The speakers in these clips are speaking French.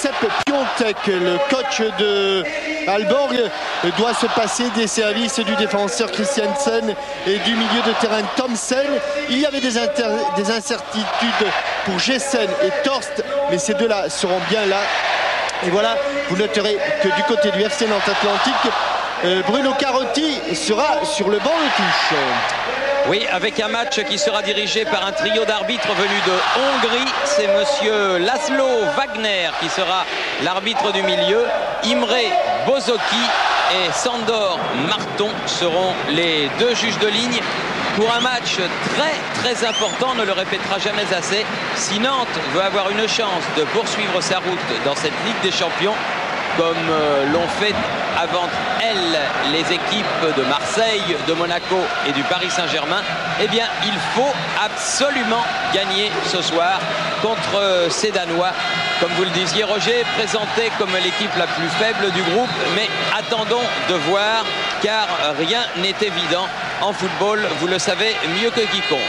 Sepp Piontek, le coach de Aalborg, doit se passer des services du défenseur Christiansen et du milieu de terrain Thomsen. Il y avait des incertitudes pour Gessen et Torst, mais ces deux-là seront bien là. Et voilà, vous noterez que du côté du FC Nantes Atlantique, Bruno Carotti sera sur le banc de touche. Oui, avec un match qui sera dirigé par un trio d'arbitres venus de Hongrie. C'est monsieur Laszlo Wagner qui sera l'arbitre du milieu. Imre Bozoki et Sandor Marton seront les deux juges de ligne pour un match très important. On ne le répétera jamais assez. Si Nantes veut avoir une chance de poursuivre sa route dans cette Ligue des Champions, comme l'ont fait avant elle les équipes de Marseille, de Monaco et du Paris Saint-Germain, eh bien il faut absolument gagner ce soir contre ces Danois. Comme vous le disiez, Roger, présenté comme l'équipe la plus faible du groupe, mais attendons de voir, car rien n'est évident en football, vous le savez mieux que quiconque.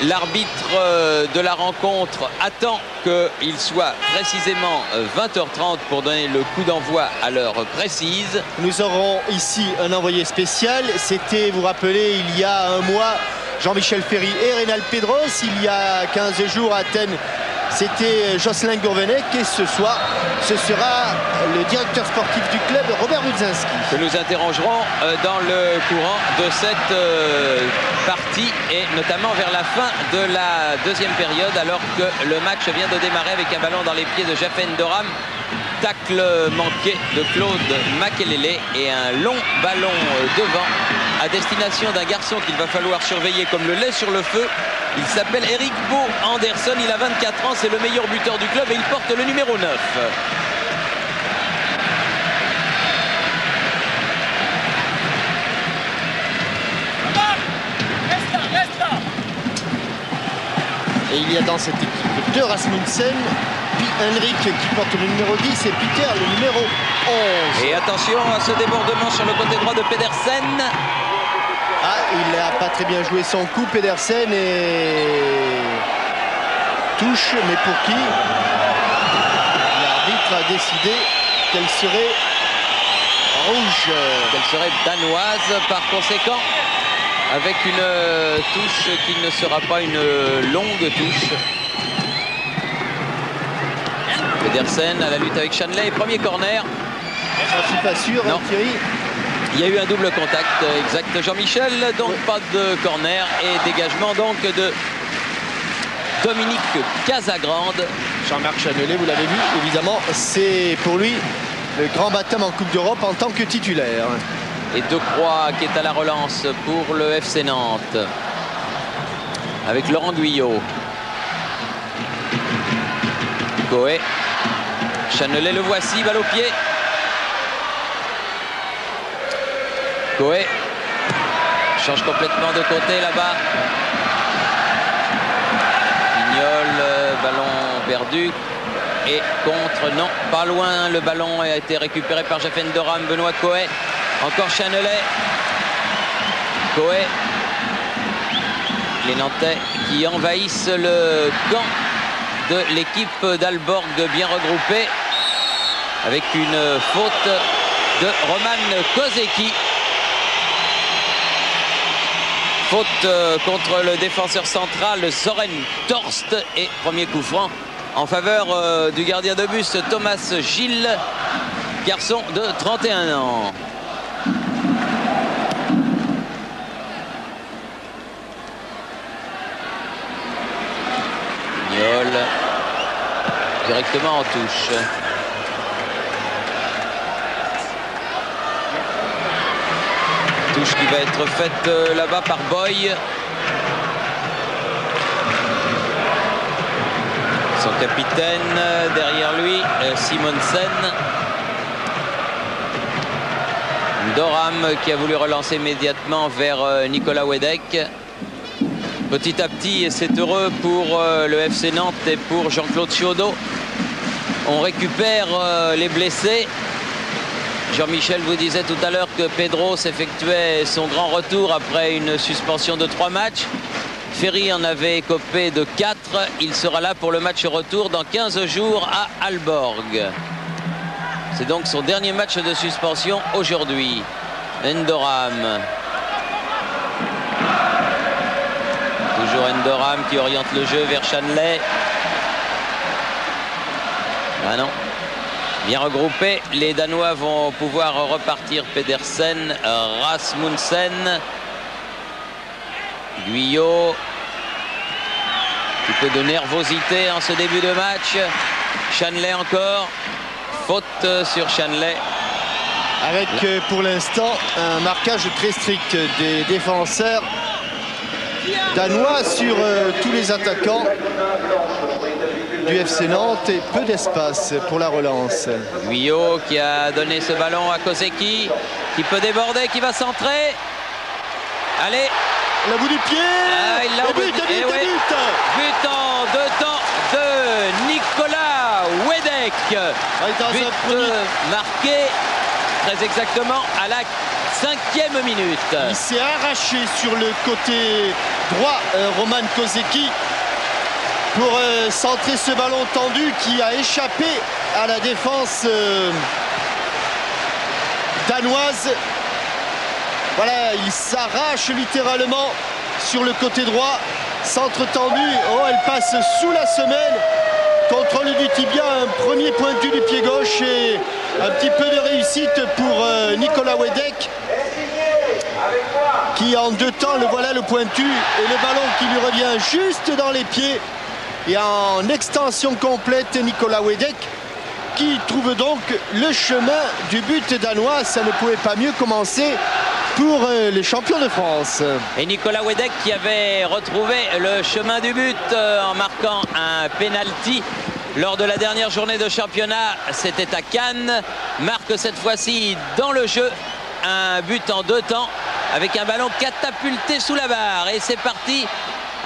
L'arbitre de la rencontre attend qu'il soit précisément 20h30 pour donner le coup d'envoi à l'heure précise. Nous aurons ici un envoyé spécial. C'était, vous rappelez, il y a un mois, Jean-Michel Ferry et Rénal Pedros. Il y a 15 jours à Athènes, c'était Jocelyn Gourvenec. Et ce soir, ce sera le directeur sportif du club, Robert Budzinski. Que nous interrogerons dans le courant de cette partie et notamment vers la fin de la deuxième période, alors que le match vient de démarrer avec un ballon dans les pieds de Jafen Doram. Tacle manqué de Claude Makelele et un long ballon devant à destination d'un garçon qu'il va falloir surveiller comme le lait sur le feu. Il s'appelle Eric Bo Anderson, il a 24 ans, c'est le meilleur buteur du club et il porte le numéro 9. Et il y a dans cette équipe de Rasmussen, puis Henrik qui porte le numéro 10 et Peter le numéro 11. Et attention à ce débordement sur le côté droit de Pedersen. Ah, il n'a pas très bien joué son coup, Pedersen, et touche, mais pour qui? L'arbitre a décidé qu'elle serait rouge. Qu'elle serait danoise par conséquent, avec une touche qui ne sera pas une longue touche. Pedersen à la lutte avec Shanley, premier corner. Je ne suis pas sûr, non. Hein, Thierry. Il y a eu un double contact, exact, Jean-Michel, donc pas de corner et dégagement donc de Dominique Casagrande. Jean-Marc Chanelet, vous l'avez vu, évidemment, c'est pour lui le grand baptême en Coupe d'Europe en tant que titulaire. Et De Croix qui est à la relance pour le FC Nantes avec Laurent Guyot. Coé, Chanelet, le voici, balle au pied. Coé change complètement de côté là-bas. Pignol, ballon perdu. Et contre, non, pas loin. Le ballon a été récupéré par Jafen Doram, Benoît Coé. Encore Chanelet. Coé. Les Nantais qui envahissent le camp de l'équipe d'Aalborg bien regroupée. Avec une faute de Roman Kozeki. Faute contre le défenseur central Soren Torst et premier coup franc en faveur du gardien de but Thomas Gilles, garçon de 31 ans. Pignol directement en touche. Touche qui va être faite là-bas par Boy. Son capitaine derrière lui, Simonsen. Doram qui a voulu relancer immédiatement vers Nicolas Wedek. Petit à petit, c'est heureux pour le FC Nantes et pour Jean-Claude Chiodo. On récupère les blessés. Jean-Michel vous disait tout à l'heure que Pedros effectuait son grand retour après une suspension de 3 matchs. Ferry en avait écopé de 4. Il sera là pour le match retour dans 15 jours à Aalborg. C'est donc son dernier match de suspension aujourd'hui. Endoram. Toujours Endoram qui oriente le jeu vers Shanley. Ah non. Bien regroupé, les Danois vont pouvoir repartir. Pedersen, Rasmussen, Guyot. Un petit peu de nervosité en ce début de match. Shanley encore. Faute sur Shanley. Avec pour l'instant un marquage très strict des défenseurs danois sur tous les attaquants du FC Nantes et peu d'espace pour la relance. Guyot qui a donné ce ballon à Kozeki, qui peut déborder, qui va centrer. Allez. Le bout du pied. Il l'a but en 2 temps de Nicolas Wedek. But marqué très exactement à la 5e minute. Il s'est arraché sur le côté droit, Roman Kozeki, pour centrer ce ballon tendu qui a échappé à la défense danoise. Voilà, il s'arrache littéralement sur le côté droit. Centre tendu. Oh, elle passe sous la semelle. Contrôle du tibia, un premier pointu du pied gauche et un petit peu de réussite pour Nicolas Wedek, qui en 2 temps, le voilà le pointu et le ballon qui lui revient juste dans les pieds. Et en extension complète, Nicolas Wedek qui trouve donc le chemin du but danois. Ça ne pouvait pas mieux commencer pour les champions de France. Et Nicolas Wedek qui avait retrouvé le chemin du but en marquant un penalty lors de la dernière journée de championnat, c'était à Cannes, marque cette fois-ci dans le jeu un but en 2 temps avec un ballon catapulté sous la barre. Et c'est parti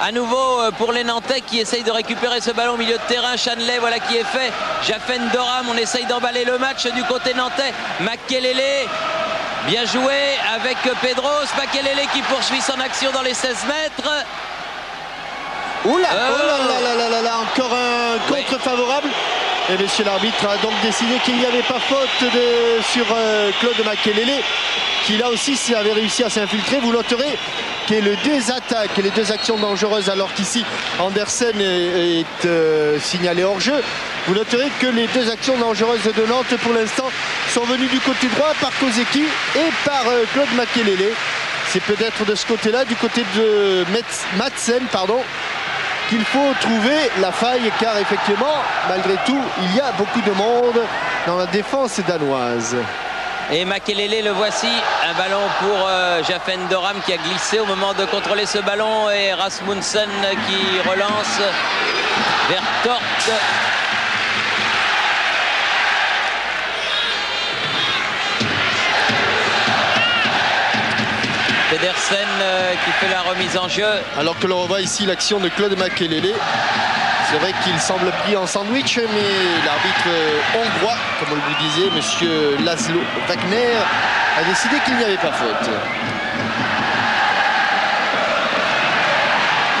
à nouveau pour les Nantais qui essayent de récupérer ce ballon au milieu de terrain. Shanley, voilà qui est fait. Jafen Doram, on essaye d'emballer le match du côté nantais. Makelele, bien joué avec Pedros. Makelele qui poursuit son action dans les 16 mètres. Oula, encore un contre favorable. Et monsieur l'arbitre a donc décidé qu'il n'y avait pas faute sur Claude Makelele, qui là aussi avait réussi à s'infiltrer. Vous noterez qu'il y a le désattaque et les 2 actions dangereuses, alors qu'ici Andersen est signalé hors jeu. Vous noterez que les 2 actions dangereuses de Nantes pour l'instant sont venues du côté droit par Kozeki et par Claude Makelele. C'est peut-être de ce côté-là, du côté de Madsen, qu'il faut trouver la faille, car effectivement, malgré tout, il y a beaucoup de monde dans la défense danoise. Et Makelele, le voici, un ballon pour Jafen Doram qui a glissé au moment de contrôler ce ballon, et Rasmussen qui relance vers Tort. Pedersen qui fait la remise en jeu. Alors que l'on revoit ici l'action de Claude Makelele. C'est vrai qu'il semble pris en sandwich, mais l'arbitre hongrois, comme on le disait, monsieur Laszlo Wagner, a décidé qu'il n'y avait pas faute.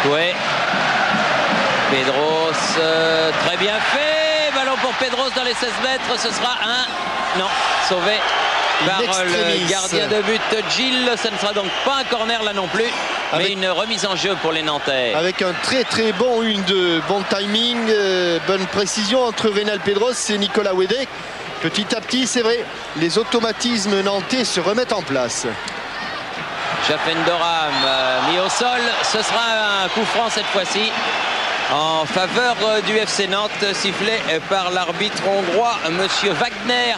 Ouais. Pedros, très bien fait. Ballon pour Pedros dans les 16 mètres. Ce sera un... Non, sauvé par le gardien de but Gilles. Ça ne sera donc pas un corner là non plus, mais une remise en jeu pour les Nantais. Avec un très bon bon timing, bonne précision entre Reynald Pedros et Nicolas Wedek. Petit à petit, c'est vrai, les automatismes nantais se remettent en place. Jafen Doram mis au sol. Ce sera un coup franc cette fois-ci en faveur du FC Nantes, sifflé par l'arbitre hongrois, monsieur Wagner,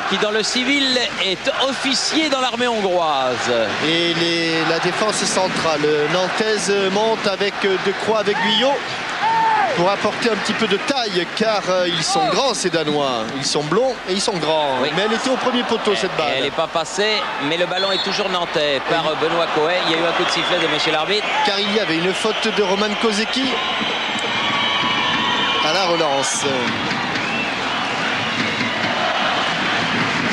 qui dans le civil est officier dans l'armée hongroise. Et la défense centrale nantaise monte avec De Croix, avec Guyot, pour apporter un petit peu de taille, car ils sont grands ces Danois. Ils sont blonds et ils sont grands. Oui. Mais elle était au premier poteau, cette balle. Elle n'est pas passée, mais le ballon est toujours nantais par Benoît Cohen. Il y a eu un coup de sifflet de monsieur l'arbitre. Car il y avait une faute de Roman Kozeki à la relance.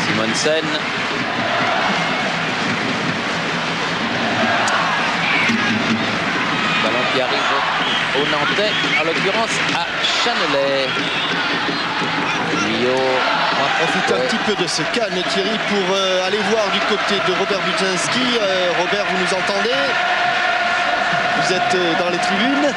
Simonsen. Ballon qui arrive au Nantais, en l'occurrence à Chanelay. On profite un petit peu de ce calme, Thierry, pour aller voir du côté de Robert Buczynski. Robert, vous nous entendez? Vous êtes dans les tribunes?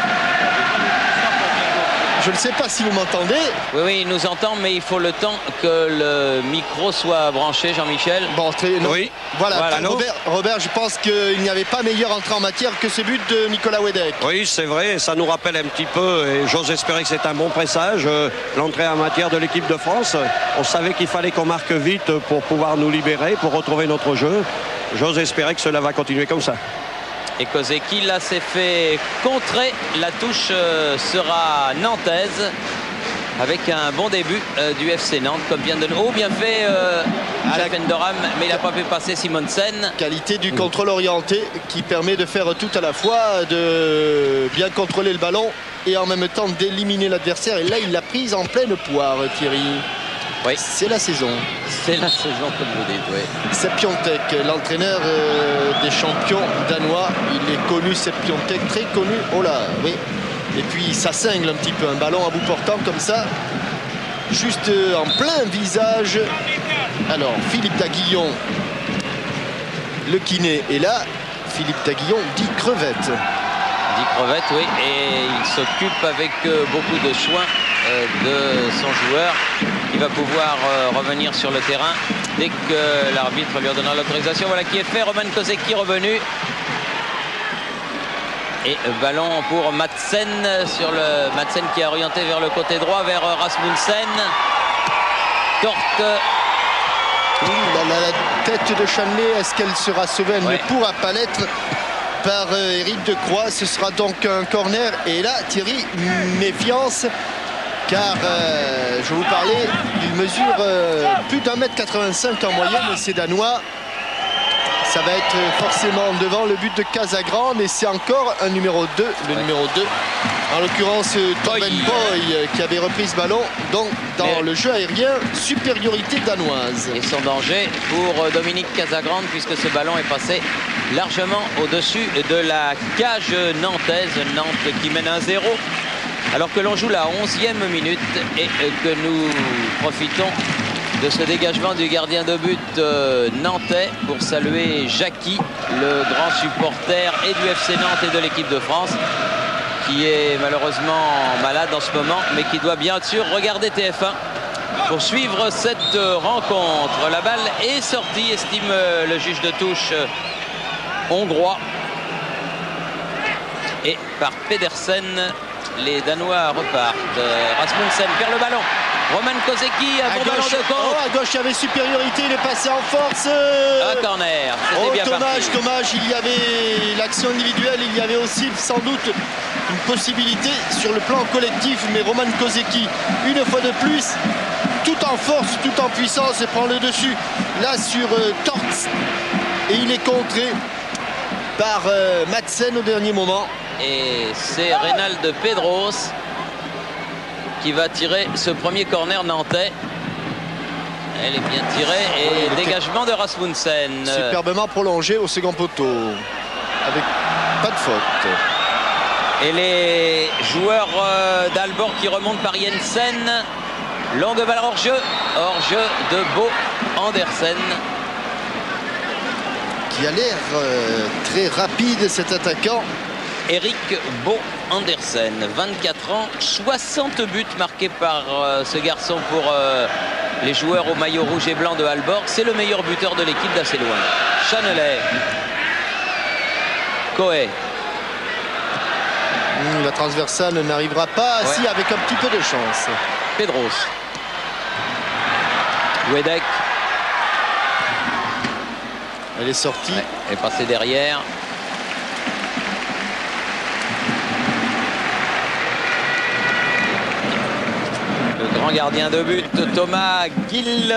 Je ne sais pas si vous m'entendez. Oui, oui, il nous entend, mais il faut le temps que le micro soit branché, Jean-Michel. Bon, oui. Voilà, Robert, je pense qu'il n'y avait pas meilleure entrée en matière que ce but de Nicolas Wedek. Oui, c'est vrai, ça nous rappelle un petit peu, et j'ose espérer que c'est un bon pressage, l'entrée en matière de l'équipe de France. On savait qu'il fallait qu'on marque vite pour pouvoir nous libérer, pour retrouver notre jeu. J'ose espérer que cela va continuer comme ça. Et Kozeki, là, s'est fait contrer. La touche sera nantaise avec un bon début du FC Nantes, comme vient de... Oh, bien fait Jacques Endoram, mais il n'a pas pu passer Simonsen. Qualité du contrôle orienté qui permet de faire tout à la fois, de bien contrôler le ballon et en même temps d'éliminer l'adversaire. Et là, il l'a prise en pleine poire, Thierry. Oui. C'est la saison. C'est la saison, comme vous dites, oui. Sepp Piontek, l'entraîneur des champions danois. Il est connu, Sepp Piontek, très connu. Oh là, oui. Et puis, ça cingle un petit peu, un ballon à bout portant comme ça. Juste en plein visage. Alors, Philippe Daguillon, le kiné est là. Philippe Daguillon dit crevette. Dit crevette, oui. Et il s'occupe avec beaucoup de soin de son joueur, qui va pouvoir revenir sur le terrain dès que l'arbitre lui donnera l'autorisation. Voilà qui est fait. Roman Kozeki revenu. Et ballon pour Madsen sur le Madsen qui est orienté vers le côté droit, vers Rasmussen. Torte. La tête de Chanelay, est-ce qu'elle sera sauvée? Elle ne pourra pas l'être par Éric Decroix. Ce sera donc un corner. Et là, Thierry, méfiance. Car je vous parlais, il mesure plus d'1,85 m en moyenne, ces Danois. Ça va être forcément devant le but de Casagrande, mais c'est encore un numéro 2, le numéro 2. En l'occurrence, Torben Boy qui avait repris ce ballon. Donc, dans le jeu aérien, supériorité danoise. Et son danger pour Dominique Casagrande, puisque ce ballon est passé largement au-dessus de la cage nantaise. Nantes qui mène 1-0. Alors que l'on joue la 11e minute et que nous profitons de ce dégagement du gardien de but nantais pour saluer Jackie, le grand supporter et du FC Nantes et de l'équipe de France, qui est malheureusement malade en ce moment, mais qui doit bien sûr regarder TF1 pour suivre cette rencontre. La balle est sortie, estime le juge de touche hongrois. Et par Pedersen, les Danois repartent. Rasmussen perd le ballon. Roman Kozeki, un bon ballon de contre. À gauche, il y avait supériorité, il est passé en force. Un corner, c'était bien parti. Dommage, il y avait l'action individuelle, il y avait aussi sans doute une possibilité sur le plan collectif, mais Roman Kozeki, une fois de plus, tout en force, tout en puissance, et prend le dessus là sur Torts. Et il est contré par Madsen au dernier moment. Et c'est Reynald Pedros qui va tirer ce premier corner nantais. Elle est bien tirée et dégagement de Rasmussen. Superbement prolongé au second poteau avec pas de faute. Et les joueurs d'Aalborg qui remontent par Jensen. Longue balle hors-jeu. Hors-jeu de Bo Andersen. Qui a l'air très rapide, cet attaquant. Eric Bo Andersen, 24 ans, 60 buts marqués par ce garçon pour les joueurs au maillot rouge et blanc de Aalborg. C'est le meilleur buteur de l'équipe d'assez loin. Chanelay. Coé. La transversale n'arrivera pas. Si, avec un petit peu de chance. Pedros. Wedek. Elle est sortie. Elle est passée derrière. Le grand gardien de but, Thomas Gill,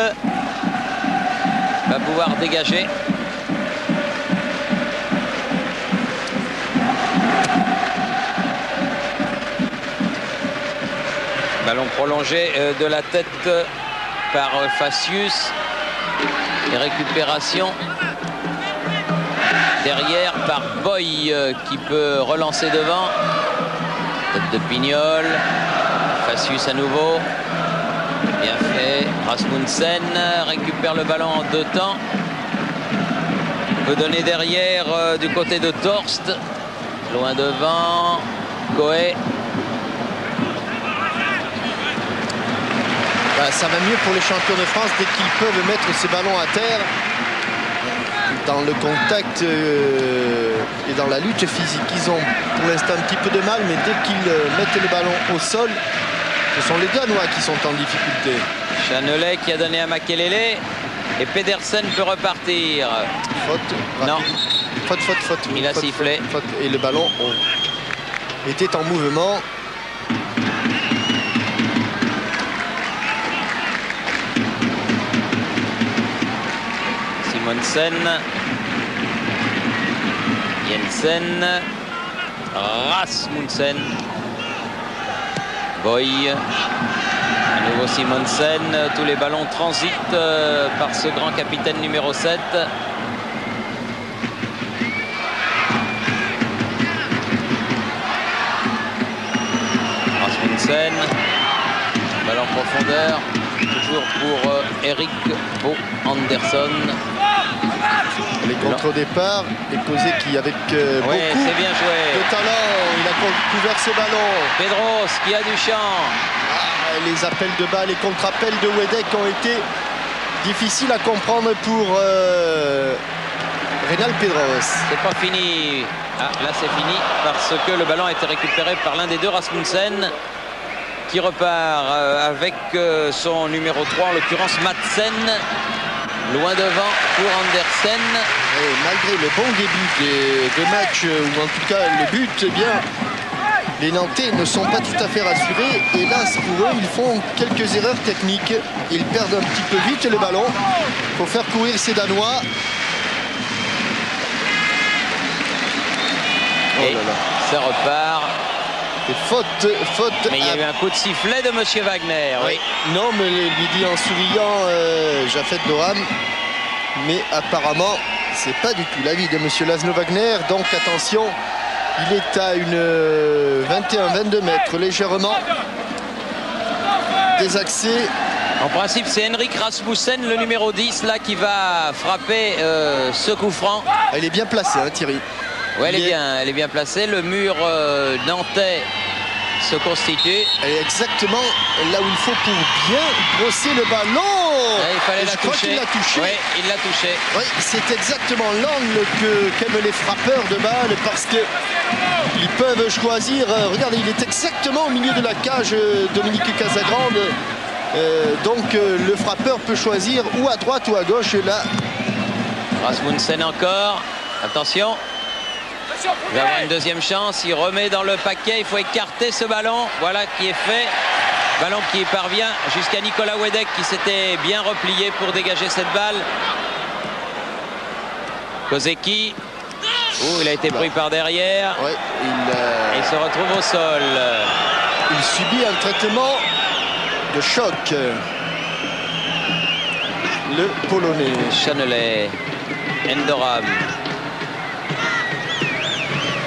va pouvoir dégager. Ballon prolongé de la tête par Facius. Et récupération derrière par Boy qui peut relancer devant. Tête de Pignol. Facius à nouveau. Bien fait. Rasmussen récupère le ballon en 2 temps. Peut donner derrière du côté de Torst. Loin devant. Coé. Ça va mieux pour les champions de France dès qu'ils peuvent mettre ces ballons à terre. Dans le contact et dans la lutte physique, ils ont pour l'instant un petit peu de mal, mais dès qu'ils mettent le ballon au sol, ce sont les Danois qui sont en difficulté. Chanelet qui a donné à Makelele et Pedersen peut repartir. Faute. Non. Faute. Il a sifflé. Faute. Et le ballon était en mouvement. Simonsen, Jensen, Rasmussen, Boy, à nouveau Simonsen. Tous les ballons transitent par ce grand capitaine numéro 7. Rasmussen, ballon en profondeur, toujours pour Eric Bo Anderson. Les contre-départs et Kozeki avec beaucoup c'est bien joué. de talent. Il a couvert ce ballon. Pedros qui a du champ. Les appels de bas, les contre-appels de Wedek ont été difficiles à comprendre pour Reynald Pedros. C'est pas fini. Là c'est fini parce que le ballon a été récupéré par l'un des deux, Rasmussen, qui repart avec son numéro 3, en l'occurrence Madsen. Loin devant pour Andersen. Et malgré le bon début de match, ou en tout cas le but, eh bien, les Nantais ne sont pas tout à fait rassurés. Hélas pour eux, ils font quelques erreurs techniques. Ils perdent un petit peu vite le ballon. Il faut faire courir ces Danois. Et ça repart. Et faute. Mais il y a eu un coup de sifflet de Monsieur Wagner. Oui. Non, mais lui dit en souriant Jafet Doham. Mais apparemment, c'est pas du tout l'avis de Monsieur Laszlo Wagner. Donc attention, il est à une 21-22 mètres légèrement désaxé. En principe, c'est Henrik Rasmussen, le numéro 10, là, qui va frapper ce coup franc. Elle est bien placée, hein, Thierry. Oui, elle est bien placée. Le mur nantais se constitue. Elle est exactement là où il faut pour bien brosser le ballon. Ouais, il fallait la toucher. Je crois qu'il l'a touché. Oui, il l'a touché. Oui, c'est exactement l'angle qu'aiment les frappeurs de balle parce qu'ils peuvent choisir. Regardez, il est exactement au milieu de la cage, Dominique Casagrande. Donc le frappeur peut choisir ou à droite ou à gauche. Et là, Rasmussen encore. Attention. Il va avoir une deuxième chance. Il remet dans le paquet. Il faut écarter ce ballon. Voilà qui est fait. Ballon qui parvient jusqu'à Nicolas Wedek qui s'était bien replié pour dégager cette balle. Kozeki. Il a été pris par derrière. Ouais, il se retrouve au sol. Il subit un traitement de choc. Le Polonais. Chanelet. Endoram.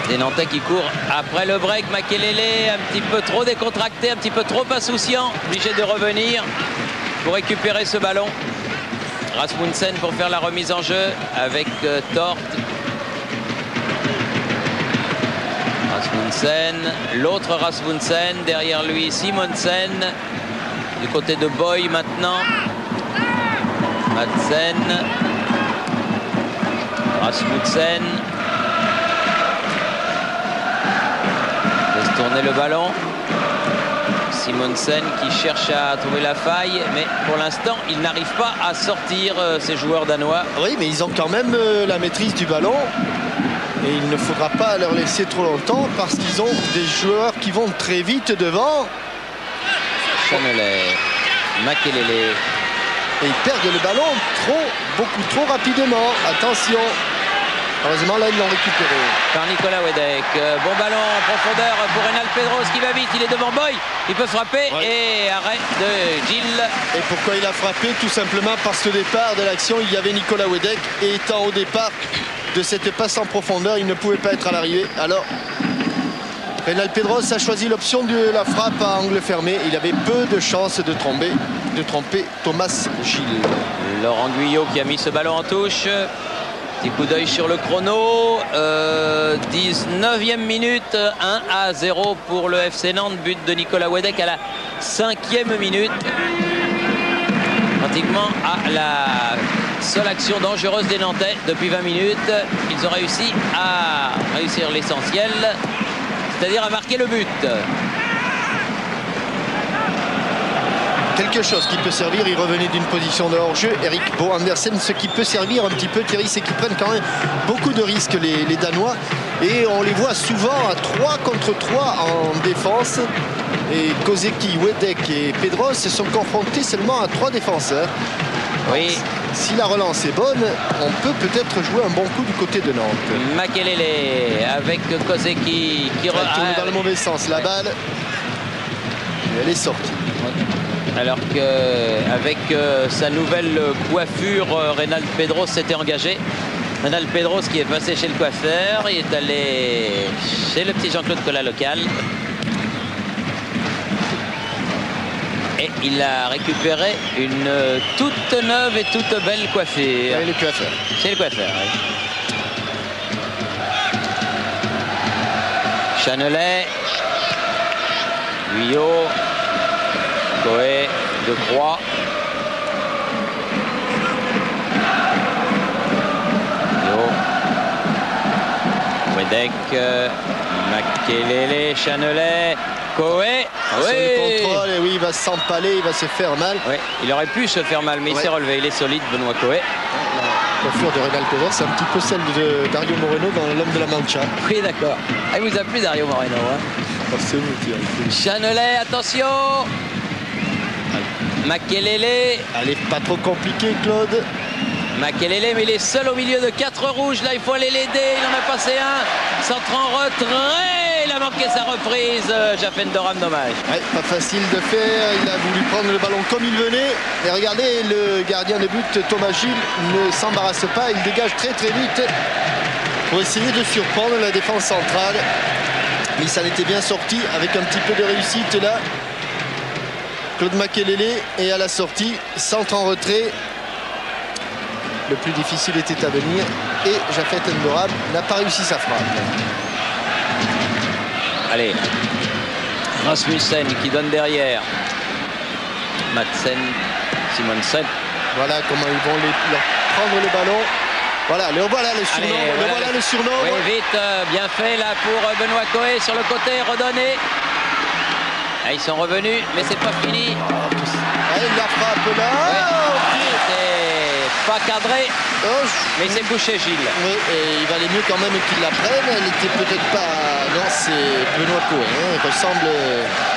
Des Nantais qui courent après le break. Makelele un petit peu trop décontracté, un petit peu trop insouciant, obligé de revenir pour récupérer ce ballon. Rasmussen pour faire la remise en jeu avec Tort. Rasmussen, l'autre Rasmussen, derrière lui Simonsen. Du côté de Boy maintenant. Madsen. Rasmussen. Tourner le ballon. Simonsen qui cherche à trouver la faille, mais pour l'instant, il n'arrive pas à sortir ces joueurs danois. Oui, mais ils ont quand même la maîtrise du ballon. Et il ne faudra pas leur laisser trop longtemps parce qu'ils ont des joueurs qui vont très vite devant. Chanelet, Makelele. Et ils perdent le ballon beaucoup trop rapidement. Attention. Heureusement, là, ils l'ont récupéré. Par Nicolas Wedek. Bon ballon en profondeur pour Reynald Pedros qui va vite. Il est devant Boy. Il peut frapper. Ouais. Et arrêt de Gilles. Et pourquoi il a frappé? Tout simplement parce qu'au départ de l'action, il y avait Nicolas Wedek. Et étant au départ de cette passe en profondeur. Il ne pouvait pas être à l'arrivée. Alors, Reynald Pedros a choisi l'option de la frappe à angle fermé. Il avait peu de chances de tromper Thomas Gilles. Laurent Guyot qui a mis ce ballon en touche. Petit coup d'œil sur le chrono. 19e minute, 1-0 pour le FC Nantes. But de Nicolas Wedek à la 5e minute. Pratiquement à la seule action dangereuse des Nantais depuis 20 minutes. Ils ont réussi à réussir l'essentiel, c'est-à-dire à marquer le but. Quelque chose qui peut servir, il revenait d'une position de hors-jeu, Eric Bo Andersen. Ce qui peut servir un petit peu, Thierry, c'est qu'ils prennent quand même beaucoup de risques, les Danois. Et on les voit souvent à 3 contre 3 en défense. Et Kozeki, Wedek et Pedros se sont confrontés seulement à 3 défenseurs. Oui. Donc, si la relance est bonne, on peut peut-être jouer un bon coup du côté de Nantes. Makelele avec Kozeki qui tourne dans le mauvais sens, la balle. Et elle est sortie. Alors qu'avec sa nouvelle coiffure, Reynald Pedros s'était engagé. Reynald Pedros qui est passé chez le coiffeur, il est allé chez le petit Jean-Claude Collat local. Et il a récupéré une toute neuve et toute belle coiffure. Oui, le coiffeur. C'est le coiffeur, oui. Chanelet, Guyot, Coé, De Croix. Wedek, Makelele, Chanelet, Coé. Sur le contrôle, et oui, il va s'empaler, il va se faire mal. Oui, il aurait pu se faire mal, mais il s'est relevé. Il est solide, Benoît Coé. La coiffure de Reynald Pedros, c'est un petit peu celle de Dario Moreno dans L'Homme de la Mancha. Oui, d'accord. Ah, il vous a plu, Dario Moreno, hein? Oh, c'est vous, Thierry. Chanelet, attention. Makelele. Allez, pas trop compliqué, Claude. Makelele, mais il est seul au milieu de 4 rouges. Là, il faut aller l'aider. Il en a passé un. Centre en retrait. Il a manqué sa reprise. Jaffen Doram, dommage. Ouais, pas facile de faire. Il a voulu prendre le ballon comme il venait. Et regardez, le gardien de but, Thomas Gilles, ne s'embarrasse pas. Il dégage très très vite pour essayer de surprendre la défense centrale. Mais ça n'était bien sorti avec un petit peu de réussite là. Claude Makelele est à la sortie. Centre en retrait. Le plus difficile était à venir. Et Jaffen Doram n'a pas réussi sa frappe. Allez, Rasmussen qui donne derrière. Madsen, Simonsen. Voilà comment ils vont leur prendre le ballon. Voilà, le surnom. Allez, voilà le surnom. Oui, vite, bien fait là pour Benoît Coé sur le côté, redonné. Ah, ils sont revenus, mais c'est pas fini. Allez, la frappe là. C'est pas cadré, mais c'est couché, Gilles. Oui, et il valait mieux quand même qu'il la prenne. Elle était peut-être pas. Non, c'est Benoît Coé. Il ressemble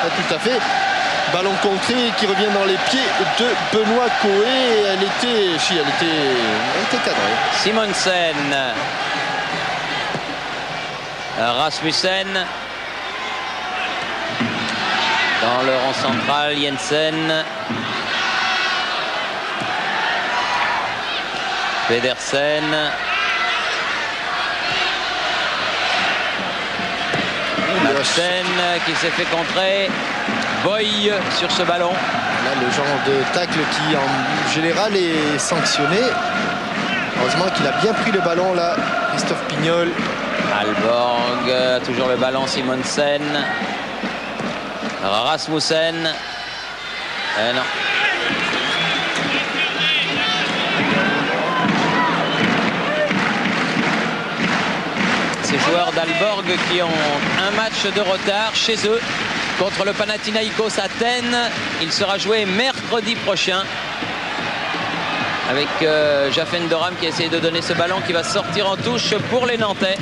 pas tout à fait. Ballon contré qui revient dans les pieds de Benoît Coé. Elle était cadrée. Simonsen. Rasmussen. Dans le rang central, Jensen. Pedersen. Madsen qui s'est fait contrer. Boy sur ce ballon. Là, le genre de tacle qui en général est sanctionné. Heureusement qu'il a bien pris le ballon là, Christophe Pignol. Alborg, toujours le ballon, Simonsen. Rasmussen. Non. Ces joueurs d'Alborg qui ont un match de retard chez eux contre le Panathinaïkos Athènes. Il sera joué mercredi prochain avec Jaffen Doram qui essaie de donner ce ballon qui va sortir en touche pour les Nantais.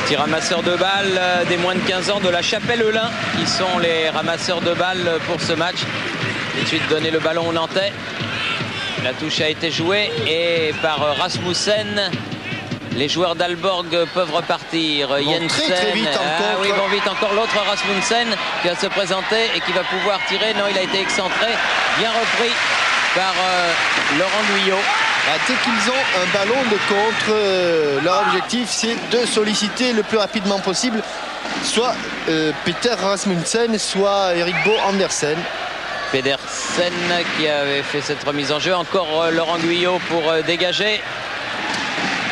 Petit ramasseur de balles des moins de 15 ans de la Chapelle-Eulin qui sont les ramasseurs de balles pour ce match. Tout de suite donner le ballon aux Nantais. La touche a été jouée et par Rasmussen, les joueurs d'Alborg peuvent repartir. Jensen, très vite encore. Oui, vont vite encore. L'autre Rasmussen qui va se présenter et qui va pouvoir tirer. Non, il a été excentré. Bien repris par Laurent Guyot. Dès qu'ils ont un ballon de contre, leur objectif c'est de solliciter le plus rapidement possible soit Peter Rasmussen, soit Erik Bo Andersen. Pedersen qui avait fait cette remise en jeu. Encore Laurent Guyot pour dégager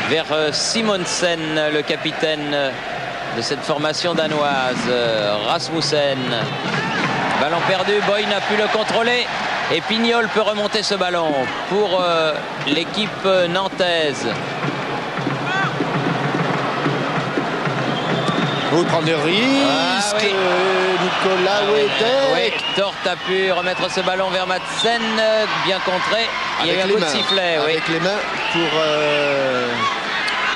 vers Simonsen, le capitaine de cette formation danoise. Rasmussen. Ballon perdu, Boy n'a pu le contrôler. Et Pignol peut remonter ce ballon pour l'équipe nantaise. Vous prenez le risque, oui. Nicolas Wedek. Oui, Tort a pu remettre ce ballon vers Madsen, bien contré. Il y a eu un coup de sifflet. Avec les mains pour...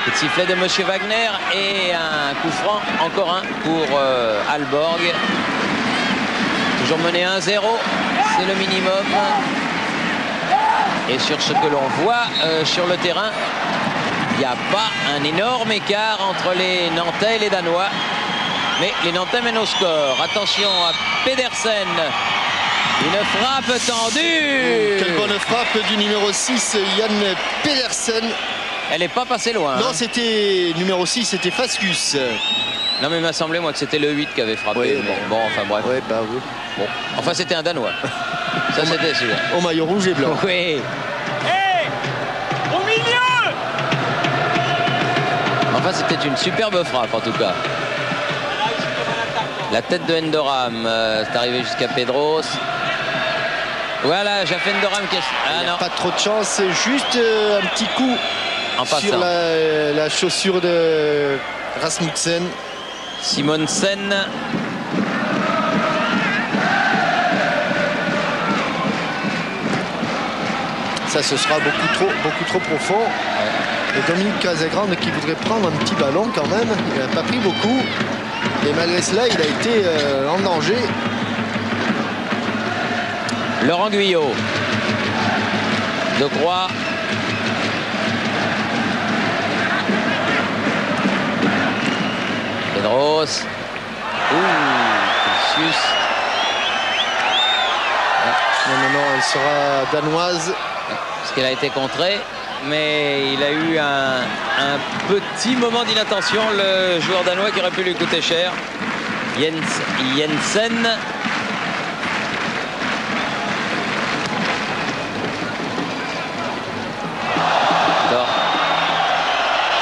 Coup de sifflet de Monsieur Wagner et un coup franc, encore un pour Aalborg. Toujours mené 1-0, c'est le minimum. Et sur ce que l'on voit sur le terrain, il n'y a pas un énorme écart entre les Nantais et les Danois. Mais les Nantais mènent au score. Attention à Pedersen. Une frappe tendue. Quelle bonne frappe du numéro 6, Yann Pedersen. Elle n'est pas passée loin. Non, c'était numéro 6, c'était Fascus. Non, mais il m'a semblé, moi, que c'était le 8 qui avait frappé. Oui, mais bon, enfin bref. Oui, bah oui. Bon. Enfin, c'était un Danois. Ça, c'était celui-là. Au maillot rouge et blanc. Oui. Hey, au milieu. Enfin, c'était une superbe frappe, en tout cas. La tête de Endoram, c'est arrivé jusqu'à Pedros. Voilà, Jaffe Endoram qui est... Ah non. Pas trop de chance, c'est juste un petit coup En sur passant. la chaussure de Rasmussen. Simonsen. Ça, ce sera beaucoup trop profond. Ouais. Et Dominique Casagrande qui voudrait prendre un petit ballon quand même. Il n'a pas pris beaucoup. Et malgré cela, il a été en danger. Laurent Guyot. De Croix. Pedros. Celsius. Non, elle sera danoise. Parce qu'elle a été contrée. Mais il a eu un petit moment d'inattention, le joueur danois qui aurait pu lui coûter cher. Jensen.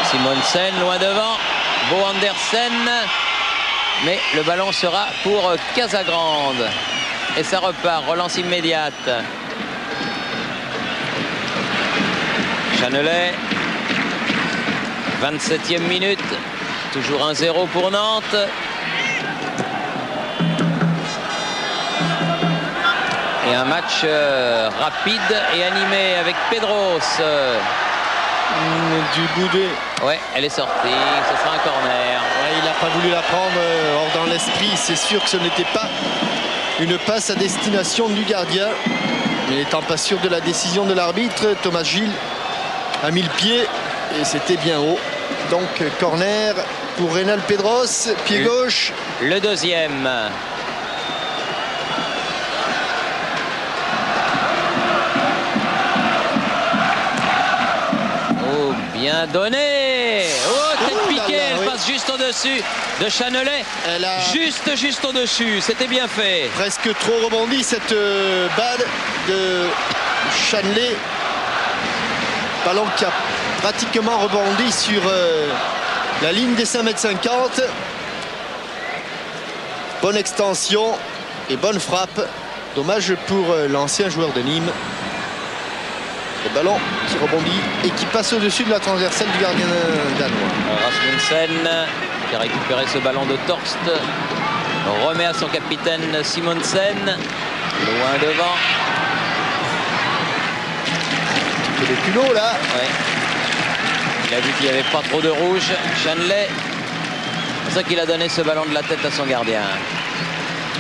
Simonsen loin devant. Bo Andersen. Mais le ballon sera pour Casagrande. Et ça repart. Relance immédiate. Chanelet. 27e minute. Toujours 1-0 pour Nantes. Et un match rapide et animé avec Pedros. Du bout de... Ouais, elle est sortie. Ce sera un corner. Ouais, il n'a pas voulu la prendre. Or, dans l'esprit, c'est sûr que ce n'était pas une passe à destination du gardien. Mais n'étant pas sûr de la décision de l'arbitre, Thomas Gilles a mis le pied et c'était bien haut. Donc, corner pour Reynal Pedros, pied gauche. Le deuxième. Oh, bien donné. Oh, tête piquée, elle oui. passe juste au-dessus de Chanelet. Elle a Juste au-dessus. C'était bien fait. presque trop rebondi cette balle de Chanelet. Ballon qui a pratiquement rebondi sur la ligne des 5,50 m. Bonne extension et bonne frappe. Dommage pour l'ancien joueur de Nîmes. Le ballon qui rebondit et qui passe au-dessus de la transversale du gardien danois. Rasmussen qui a récupéré ce ballon de Torst. Remet à son capitaine Simonsen. Loin devant. C'est des culots là. Ouais. Il a vu qu'il n'y avait pas trop de rouge. Chanelet. C'est pour ça qu'il a donné ce ballon de la tête à son gardien.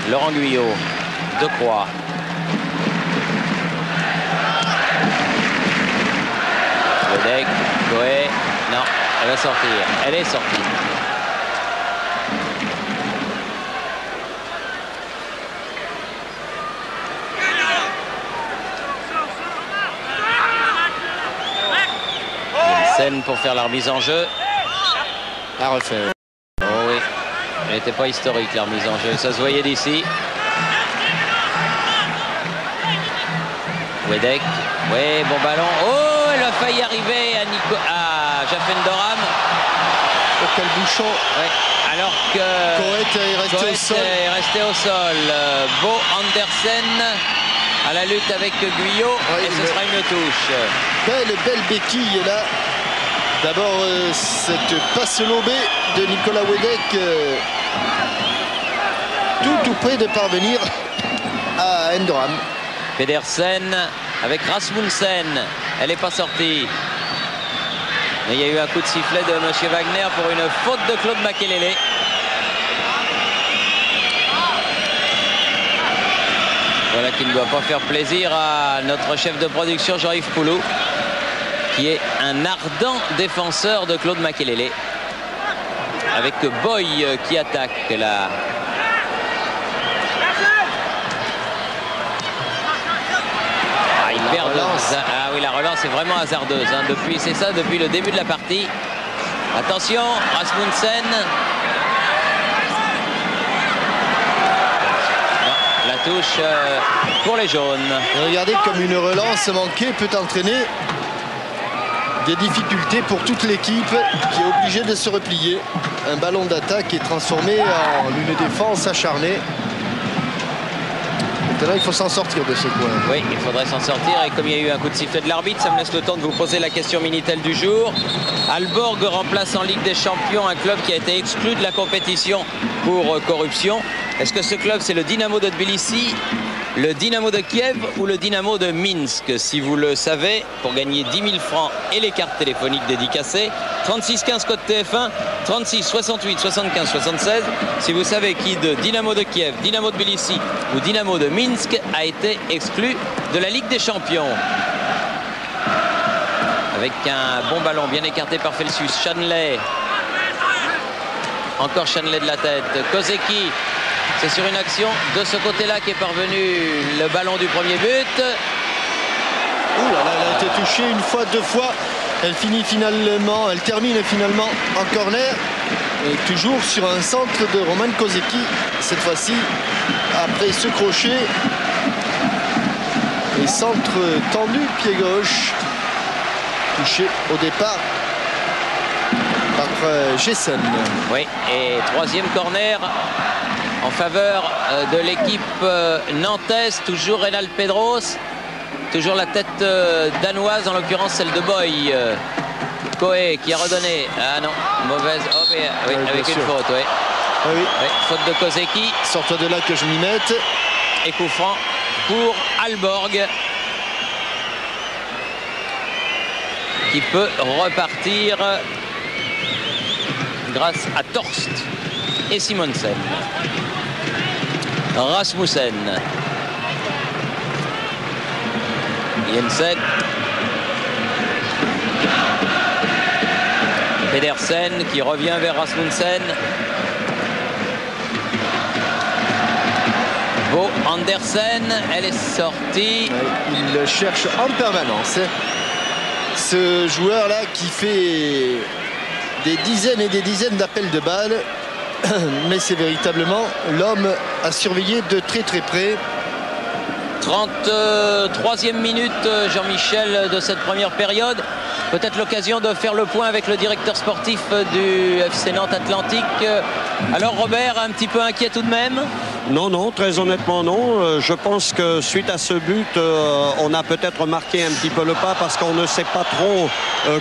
Laurent Guyot. De Croix. Wedek. Coé. Non, elle va sortir. Elle est sortie. Pedersen pour faire la remise en jeu. À refaire. Oh oui, elle n'était pas historique la remise en jeu, ça se voyait d'ici. Wedek, ouais, bon ballon. Oh, elle a failli arriver à Jaffendoram. Oh, quel bouchon. Ouais. Alors que Coët est resté au sol. Bo Andersen à la lutte avec Guyot, ouais, et ce sera une touche. Belle béquille là. D'abord cette passe lobée de Nicolas Wedek, tout près de parvenir à Endoram. Pedersen avec Rasmussen, elle n'est pas sortie. Mais il y a eu un coup de sifflet de M. Wagner pour une faute de Claude Makelele. Voilà qui ne doit pas faire plaisir à notre chef de production Jean-Yves Poulou, qui est un ardent défenseur de Claude Makelele. Avec Boy qui attaque là. Ah oui, la relance est vraiment hasardeuse. Hein. C'est ça depuis le début de la partie. Attention, Rasmussen. Non, la touche pour les jaunes. Et regardez comme une relance manquée peut entraîner des difficultés pour toute l'équipe qui est obligée de se replier. Un ballon d'attaque est transformé en une défense acharnée. Là, il faut s'en sortir de ce coin. Oui, il faudrait s'en sortir. Et comme il y a eu un coup de sifflet de l'arbitre, ça me laisse le temps de vous poser la question Minitel du jour. Aalborg remplace en Ligue des Champions un club qui a été exclu de la compétition pour corruption. Est-ce que ce club, c'est le Dynamo de Tbilissi, le Dynamo de Kiev ou le Dynamo de Minsk? Si vous le savez, pour gagner 10 000 francs et les cartes téléphoniques dédicacées, 36 15 code TF1, 36 68 75 76. Si vous savez qui de Dynamo de Kiev, Dynamo de Tbilissi ou Dynamo de Minsk a été exclu de la Ligue des Champions. Avec un bon ballon bien écarté par Felsius. Shanley. Encore Shanley de la tête. Kozeki. C'est sur une action de ce côté-là qu'est parvenu le ballon du premier but. Ouh là là, elle a été touchée une fois, deux fois. Elle termine finalement en corner. Et toujours sur un centre de Roman Kozeki. Cette fois-ci, après ce crochet. Et centre tendu, pied gauche. Touché au départ par Gessen. Oui, et troisième corner en faveur de l'équipe nantaise, toujours Reynald Pedros, toujours la tête danoise, en l'occurrence celle de Boy. Coé qui a redonné. Ah non, mauvaise. Oh, mais, oui, avec une faute, oui. Ah oui. Oui, faute de Kozeki. Sorte de là que je m'y mette. Et coup franc pour Aalborg, qui peut repartir grâce à Torst et Simonsen. Rasmussen. Jensen. Pedersen qui revient vers Rasmussen. Bo Andersen, elle est sortie. Il le cherche en permanence. Ce joueur-là qui fait des dizaines et des dizaines d'appels de balles. Mais c'est véritablement l'homme à surveiller de très très près. 33e minute, Jean-Michel, de cette première période. Peut-être l'occasion de faire le point avec le directeur sportif du FC Nantes Atlantique. Alors Robert, un petit peu inquiet tout de même? Non, très honnêtement non. Je pense que suite à ce but, on a peut-être marqué un petit peu le pas parce qu'on ne sait pas trop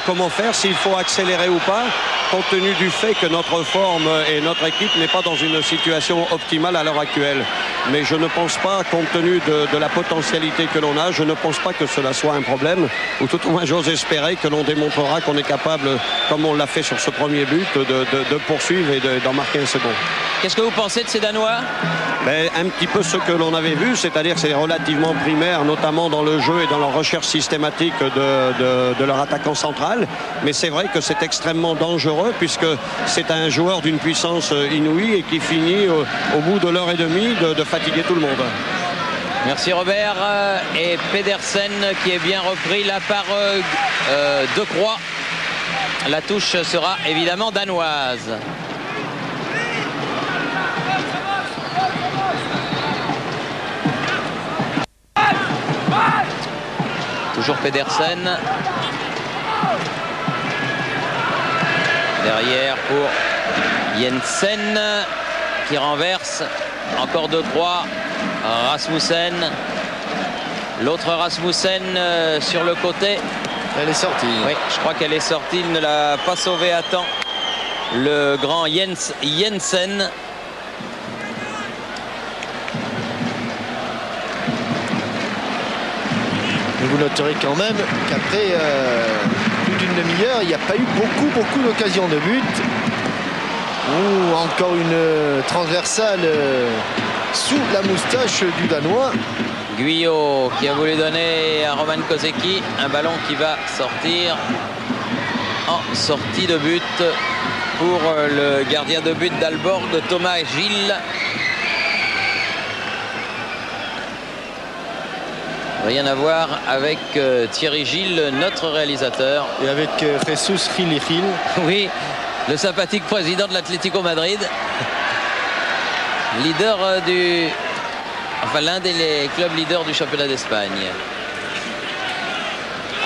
comment faire, s'il faut accélérer ou pas, compte tenu du fait que notre forme et notre équipe n'est pas dans une situation optimale à l'heure actuelle. Mais je ne pense pas, compte tenu de la potentialité que l'on a, je ne pense pas que cela soit un problème. Ou tout au moins, j'ose espérer que l'on démontrera qu'on est capable, comme on l'a fait sur ce premier but, de poursuivre et d'en marquer un second. Qu'est-ce que vous pensez de ces Danois? Un petit peu ce que l'on avait vu, c'est-à-dire que c'est relativement primaire, notamment dans le jeu et dans leur recherche systématique de leur attaquant central. Mais c'est vrai que c'est extrêmement dangereux puisque c'est un joueur d'une puissance inouïe et qui finit au bout de l'heure et demie de fatiguer tout le monde. Merci Robert. Et Pedersen qui est bien repris là par De Croix. La touche sera évidemment danoise. Toujours Pedersen. Derrière pour Jensen qui renverse. Encore 2-3. Rasmussen. L'autre Rasmussen sur le côté. Elle est sortie. Oui, je crois qu'elle est sortie. Il ne l'a pas sauvé à temps. Le grand Jensen. Mais vous noterez quand même qu'après plus d'une demi-heure, il n'y a pas eu beaucoup d'occasions de but. Ou encore une transversale sous la moustache du Danois. Guyot qui a voulu donner à Roman Kozeki un ballon qui va sortir en sortie de but pour le gardien de but d'Alborg, Thomas Gilles. Rien à voir avec Thierry Gilles, notre réalisateur. Et avec Jesus Gil. Oui, le sympathique président de l'Atlético Madrid. Leader du... Enfin, l'un des clubs leaders du championnat d'Espagne.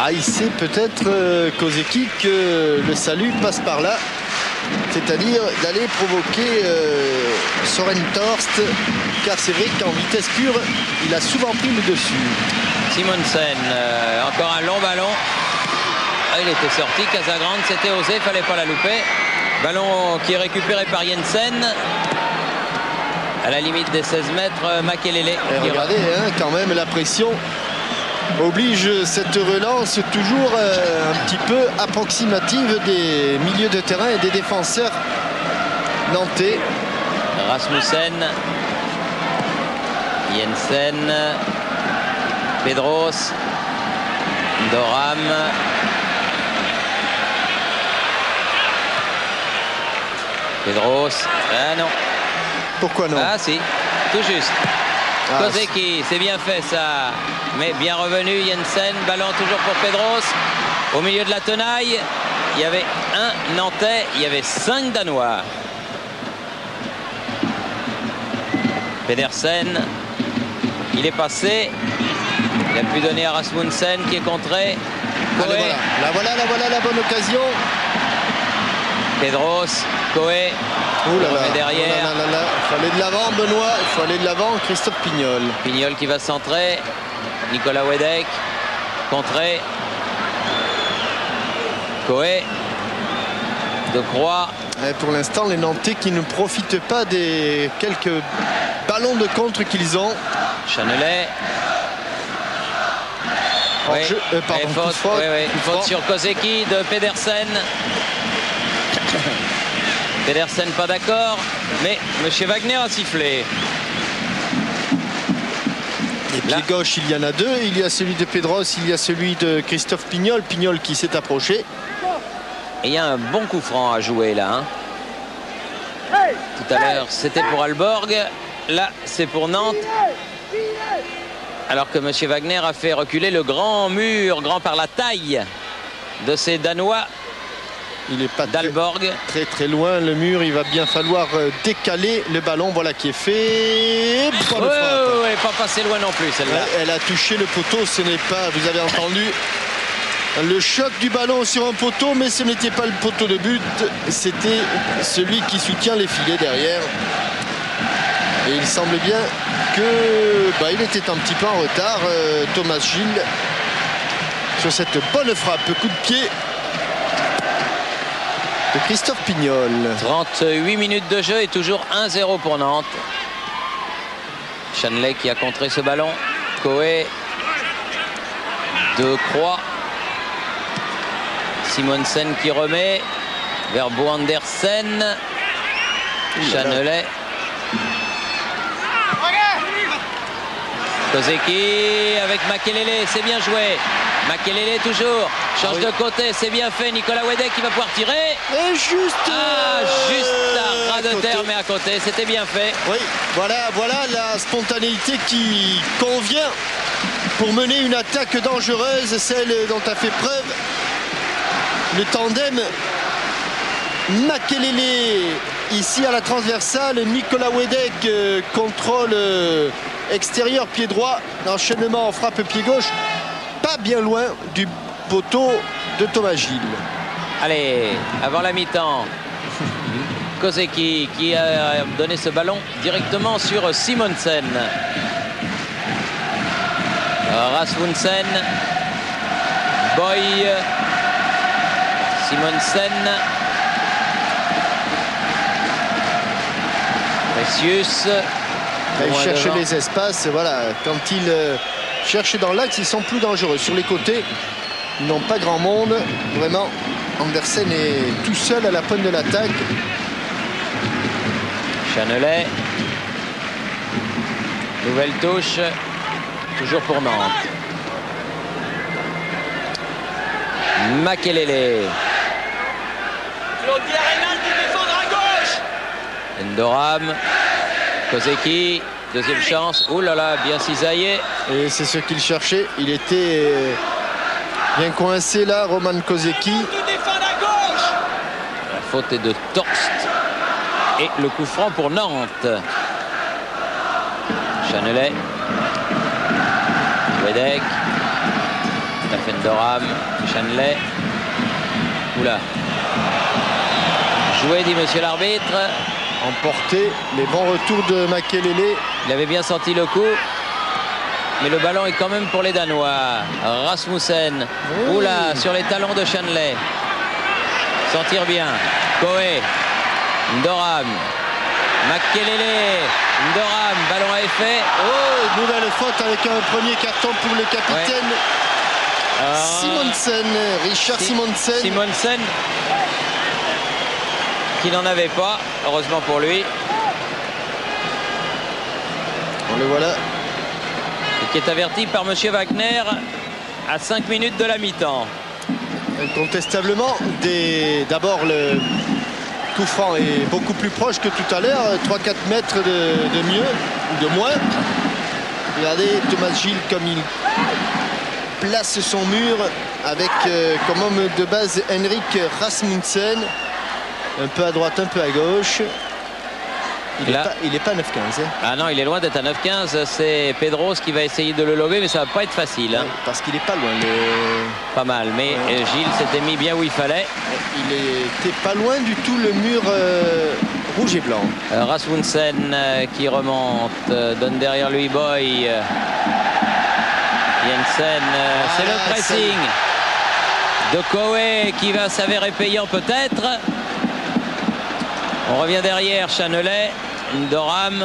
Ah, il sait peut-être, Kozeki, que le salut passe par là. C'est-à-dire d'aller provoquer Soren Torst. Car c'est vrai qu'en vitesse pure, il a souvent pris le dessus. Simonsen, encore un long ballon. Ah, il était sorti, Casagrande, c'était osé, il ne fallait pas la louper. Ballon qui est récupéré par Jensen. À la limite des 16 mètres, Makelele. Et regardez, hein, quand même, la pression oblige cette relance toujours un petit peu approximative des milieux de terrain et des défenseurs nantais. Rasmussen, Jensen, Pedros, Doram. Pedros, ah non. Pourquoi non? Ah si, tout juste. Kozeki, c'est bien fait ça. Mais bien revenu, Jensen, ballon toujours pour Pedros. Au milieu de la tenaille, il y avait un Nantais, il y avait 5 Danois. Pedersen, il est passé. Il a pu donner à Rasmussen qui est contré. Allez, voilà la bonne occasion. Pedros, Coé. Derrière. Il faut aller de l'avant, Benoît. Il faut aller de l'avant, Christophe Pignol. Pignol qui va centrer. Nicolas Wedek. Contré. Coé. De Croix. Et pour l'instant, les Nantais qui ne profitent pas des quelques ballons de contre qu'ils ont. Chanelet. Oui. Faute sur Kozeki de Pedersen. Pedersen pas d'accord, mais M. Wagner a sifflé. Et pied gauche, il y en a deux. Il y a celui de Pedros, il y a celui de Christophe Pignol. Pignol qui s'est approché. Et il y a un bon coup franc à jouer là. Hein. Tout à l'heure, c'était pour Alborg. Là, c'est pour Nantes. Alors que M. Wagner a fait reculer le grand mur, grand par la taille de ces Danois. Il n'est pas d'Alborg. Très loin, le mur. Il va bien falloir décaler le ballon. Voilà qui est fait. Ouais, pas passé loin non plus celle-là. Ouais, elle a touché le poteau. Ce n'est pas, vous avez entendu, le choc du ballon sur un poteau, mais ce n'était pas le poteau de but. C'était celui qui soutient les filets derrière. Et il semble bien que il était un petit peu en retard, Thomas Gilles, sur cette bonne frappe. Coup de pied de Christophe Pignol. 38 minutes de jeu et toujours 1-0 pour Nantes. Chanley qui a contré ce ballon. Coé. De Croix. Simonsen qui remet vers Bo Andersen. Chanley. Kozeki avec Makelele, c'est bien joué. Makelele toujours, change de côté, c'est bien fait. Nicolas Wedek qui va pouvoir tirer. Et juste à ras de terre, mais à côté, c'était bien fait. Oui, voilà la spontanéité qui convient pour mener une attaque dangereuse, celle dont a fait preuve Le tandem Makelele ici à la transversale. Nicolas Wedek, contrôle extérieur pied droit. Enchaînement en frappe pied gauche. Pas bien loin du poteau de Thomas Gilles. Allez, avant la mi-temps, Kozeki qui a donné ce ballon directement sur Simonsen. Rasmussen, Boy, Simonsen, Precious. Il cherche les espaces. Voilà, quand il cherche dans l'axe, ils sont plus dangereux. Sur les côtés, ils n'ont pas grand monde. Vraiment, Andersen est tout seul à la pointe de l'attaque. Chanelet. Nouvelle touche. Toujours pour Nantes. Makelele. Claudia Reynal qui défendra à gauche. Endoram. Kozeki. Deuxième chance. Oh là là, bien cisaillé. Et c'est ce qu'il cherchait. Il était bien coincé là, Roman Kozeki. Qui défend à gauche. La faute est de Torst. Et le coup franc pour Nantes. Chanelet. Wedek. Fendoram. Chanelet. Oula. Joué, dit monsieur l'arbitre. Emporté. Les bons retours de Makelele. Il avait bien senti le coup. Mais le ballon est quand même pour les Danois. Rasmussen. Oui. Oula, sur les talons de Chanelet. Sentir bien. Coé. Ndoram. Makelele. Ndoram. Ballon à effet. Oh, nouvelle faute avec un premier carton pour le capitaine. Ouais. Simonsen. Richard Simonsen. Simonsen. Qui n'en avait pas. Heureusement pour lui. On le voilà. Et qui est averti par monsieur Wagner à 5 minutes de la mi-temps. Incontestablement, d'abord le coup franc est beaucoup plus proche que tout à l'heure, 3-4 mètres de mieux ou de moins. Regardez Thomas Gilles comme il place son mur avec comme homme de base Henrik Rasmussen, un peu à droite, un peu à gauche. Il n'est pas 9-15. Hein. Ah non, il est loin d'être à 9-15. C'est Pedros qui va essayer de le lober, mais ça va pas être facile. Hein. Parce qu'il n'est pas loin. Pas mal, mais Gilles s'était mis bien où il fallait. Il était pas loin du tout le mur rouge et blanc. Rasmussen qui remonte, donne derrière lui Boy. Jensen, c'est le pressing de Coé qui va s'avérer payant peut-être. On revient derrière, Chanelet, Ndoram,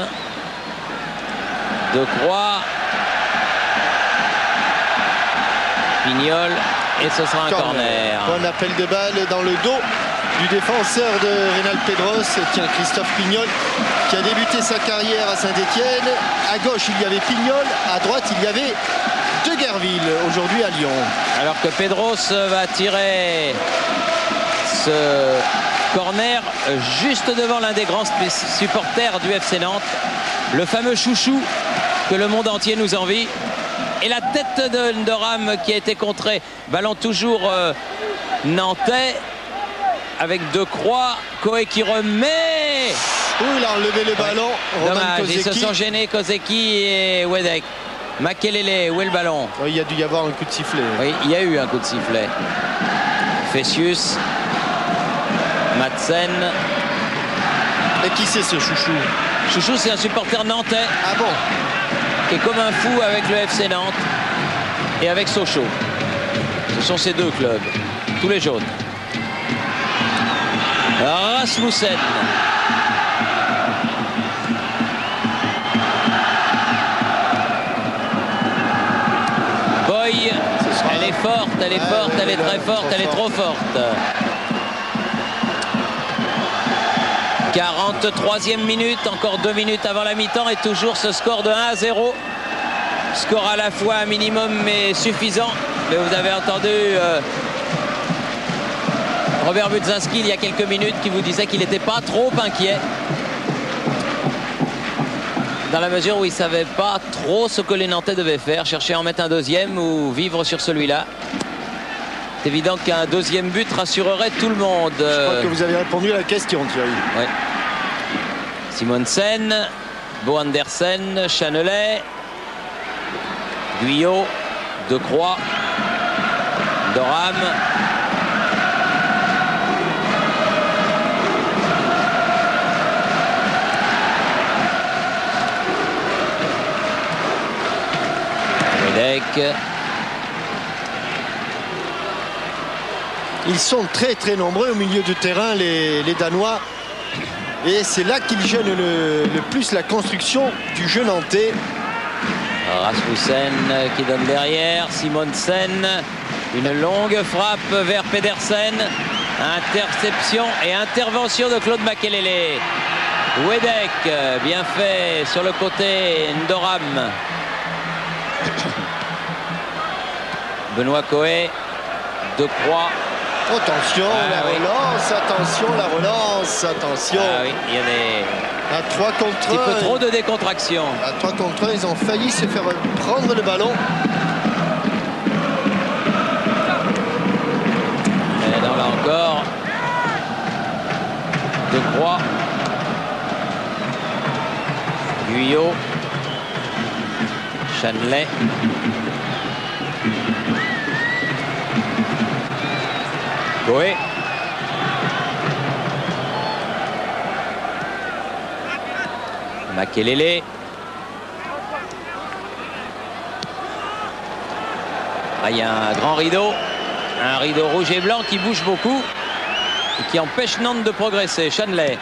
De Croix, Pignol, et ce sera un corner. Bon appel de balle dans le dos du défenseur de Reynal Pedros, tiens, Christophe Pignol, qui a débuté sa carrière à Saint-Étienne. À gauche, il y avait Pignol, à droite, il y avait De Guerville, aujourd'hui à Lyon. Alors que Pedros va tirer ce corner juste devant l'un des grands supporters du FC Nantes, le fameux chouchou que le monde entier nous envie. Et la tête de Ndoram qui a été contrée. Ballon toujours nantais avec De Croix. Coé qui remet. Ouh, il a enlevé le ballon. Dommage, ils se sont gênés, Kozeki et Wedek. Makelele, où est le ballon? Oui, il y a dû y avoir un coup de sifflet. Oui, il y a eu un coup de sifflet. Fessius. Madsen. Et qui c'est ce chouchou? Chouchou, c'est un supporter nantais. Ah bon? Qui est comme un fou avec le FC Nantes et avec Sochaux. Ce sont ces deux clubs. Tous les jaunes. Rasmussen. Boy. Elle est forte, elle est forte, elle est très forte, elle est trop forte. 43e minute, encore 2 minutes avant la mi-temps et toujours ce score de 1-0. Score à la fois un minimum mais suffisant. Mais vous avez entendu Robert Budzinski il y a quelques minutes qui vous disait qu'il n'était pas trop inquiet. Dans la mesure où il ne savait pas trop ce que les Nantais devaient faire, chercher à en mettre un deuxième ou vivre sur celui-là. C'est évident qu'un deuxième but rassurerait tout le monde. Je crois que vous avez répondu à la question, Thierry. Ouais. Simonsen, Bo Andersen, Chanelet, Guyot, Decroix, Doram. Wedek. Ils sont très très nombreux au milieu du terrain, les Danois. Et c'est là qu'ils gênent le plus la construction du jeu nantais. Rasmussen qui donne derrière, Simonsen, une longue frappe vers Pedersen, interception et intervention de Claude Makelele. Wedek, bien fait sur le côté, Ndoram. Benoît Coé, Decroix. Attention, relance, attention, la relance, attention. Ah oui, il y a des... À 3 contre 1. Un petit peu trop de décontraction. À 3 contre 1, ils ont failli se faire prendre le ballon. Et non, là encore. Decroix. Guyot. Chanelet. Coé. Makelele. Ah, il y a un grand rideau. Un rideau rouge et blanc qui bouge beaucoup et qui empêche Nantes de progresser. Chanelet.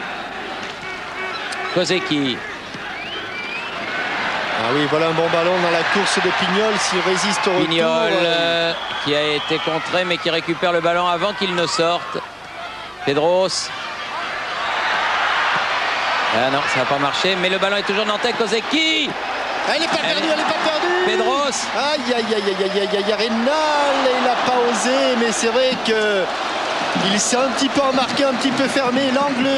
Kozeki. Ah oui, voilà un bon ballon dans la course de Pignol s'il résiste au retour. Pignol qui a été contré mais qui récupère le ballon avant qu'il ne sorte. Pedros. Ah non, ça n'a pas marché, mais le ballon est toujours nantais. Kozeki. Elle n'est pas perdue, elle n'est pas perdue. Pedros. Aïe, aïe, aïe, aïe, aïe, aïe, aïe, Rénal, il n'a pas osé, mais c'est vrai que il s'est un petit peu emmarqué, un petit peu fermé. L'angle,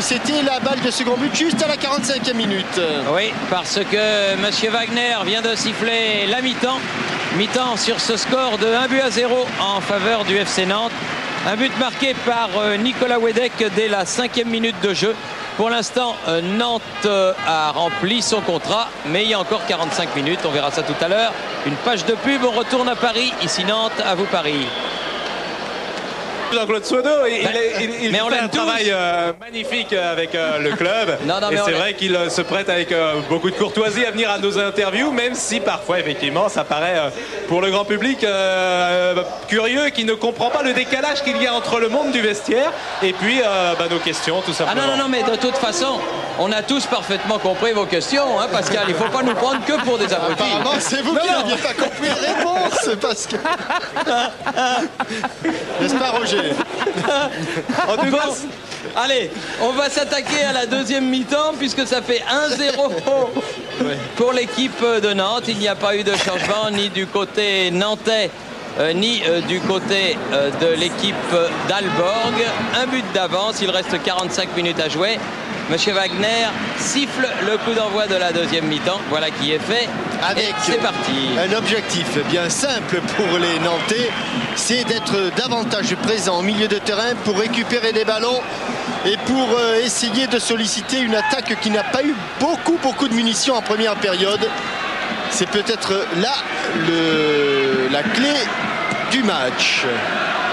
c'était la balle de second but juste à la 45e minute. Oui, parce que M. Wagner vient de siffler la mi-temps. Mi-temps sur ce score de 1-0 en faveur du FC Nantes. Un but marqué par Nicolas Wedek dès la 5e minute de jeu. Pour l'instant, Nantes a rempli son contrat, mais il y a encore 45 minutes. On verra ça tout à l'heure. Une page de pub, on retourne à Paris. Ici Nantes, à vous Paris. Jean-Claude Soineau, il fait un tous. travail magnifique avec le club. Non, et c'est vrai qu'il se prête avec beaucoup de courtoisie à venir à nos interviews, même si parfois, effectivement, ça paraît pour le grand public curieux, qui ne comprend pas le décalage qu'il y a entre le monde du vestiaire et puis nos questions, tout simplement. Ah non, mais de toute façon, on a tous parfaitement compris vos questions, hein, Pascal. Il ne faut pas nous prendre que pour des abrutis. Apparemment, c'est vous qui n'aviez pas compris les réponses, Pascal. N'est-ce pas, Roger? En tout cas, allez, on va s'attaquer à la deuxième mi-temps puisque ça fait 1-0 pour l'équipe de Nantes. Il n'y a pas eu de changement ni du côté nantais ni du côté de l'équipe d'Aalborg. Un but d'avance, il reste 45 minutes à jouer. Monsieur Wagner siffle le coup d'envoi de la deuxième mi-temps. Voilà qui est fait. Avec c'est parti. Un objectif bien simple pour les Nantais, c'est d'être davantage présent au milieu de terrain pour récupérer des ballons et pour essayer de solliciter une attaque qui n'a pas eu beaucoup de munitions en première période. C'est peut-être là la clé du match.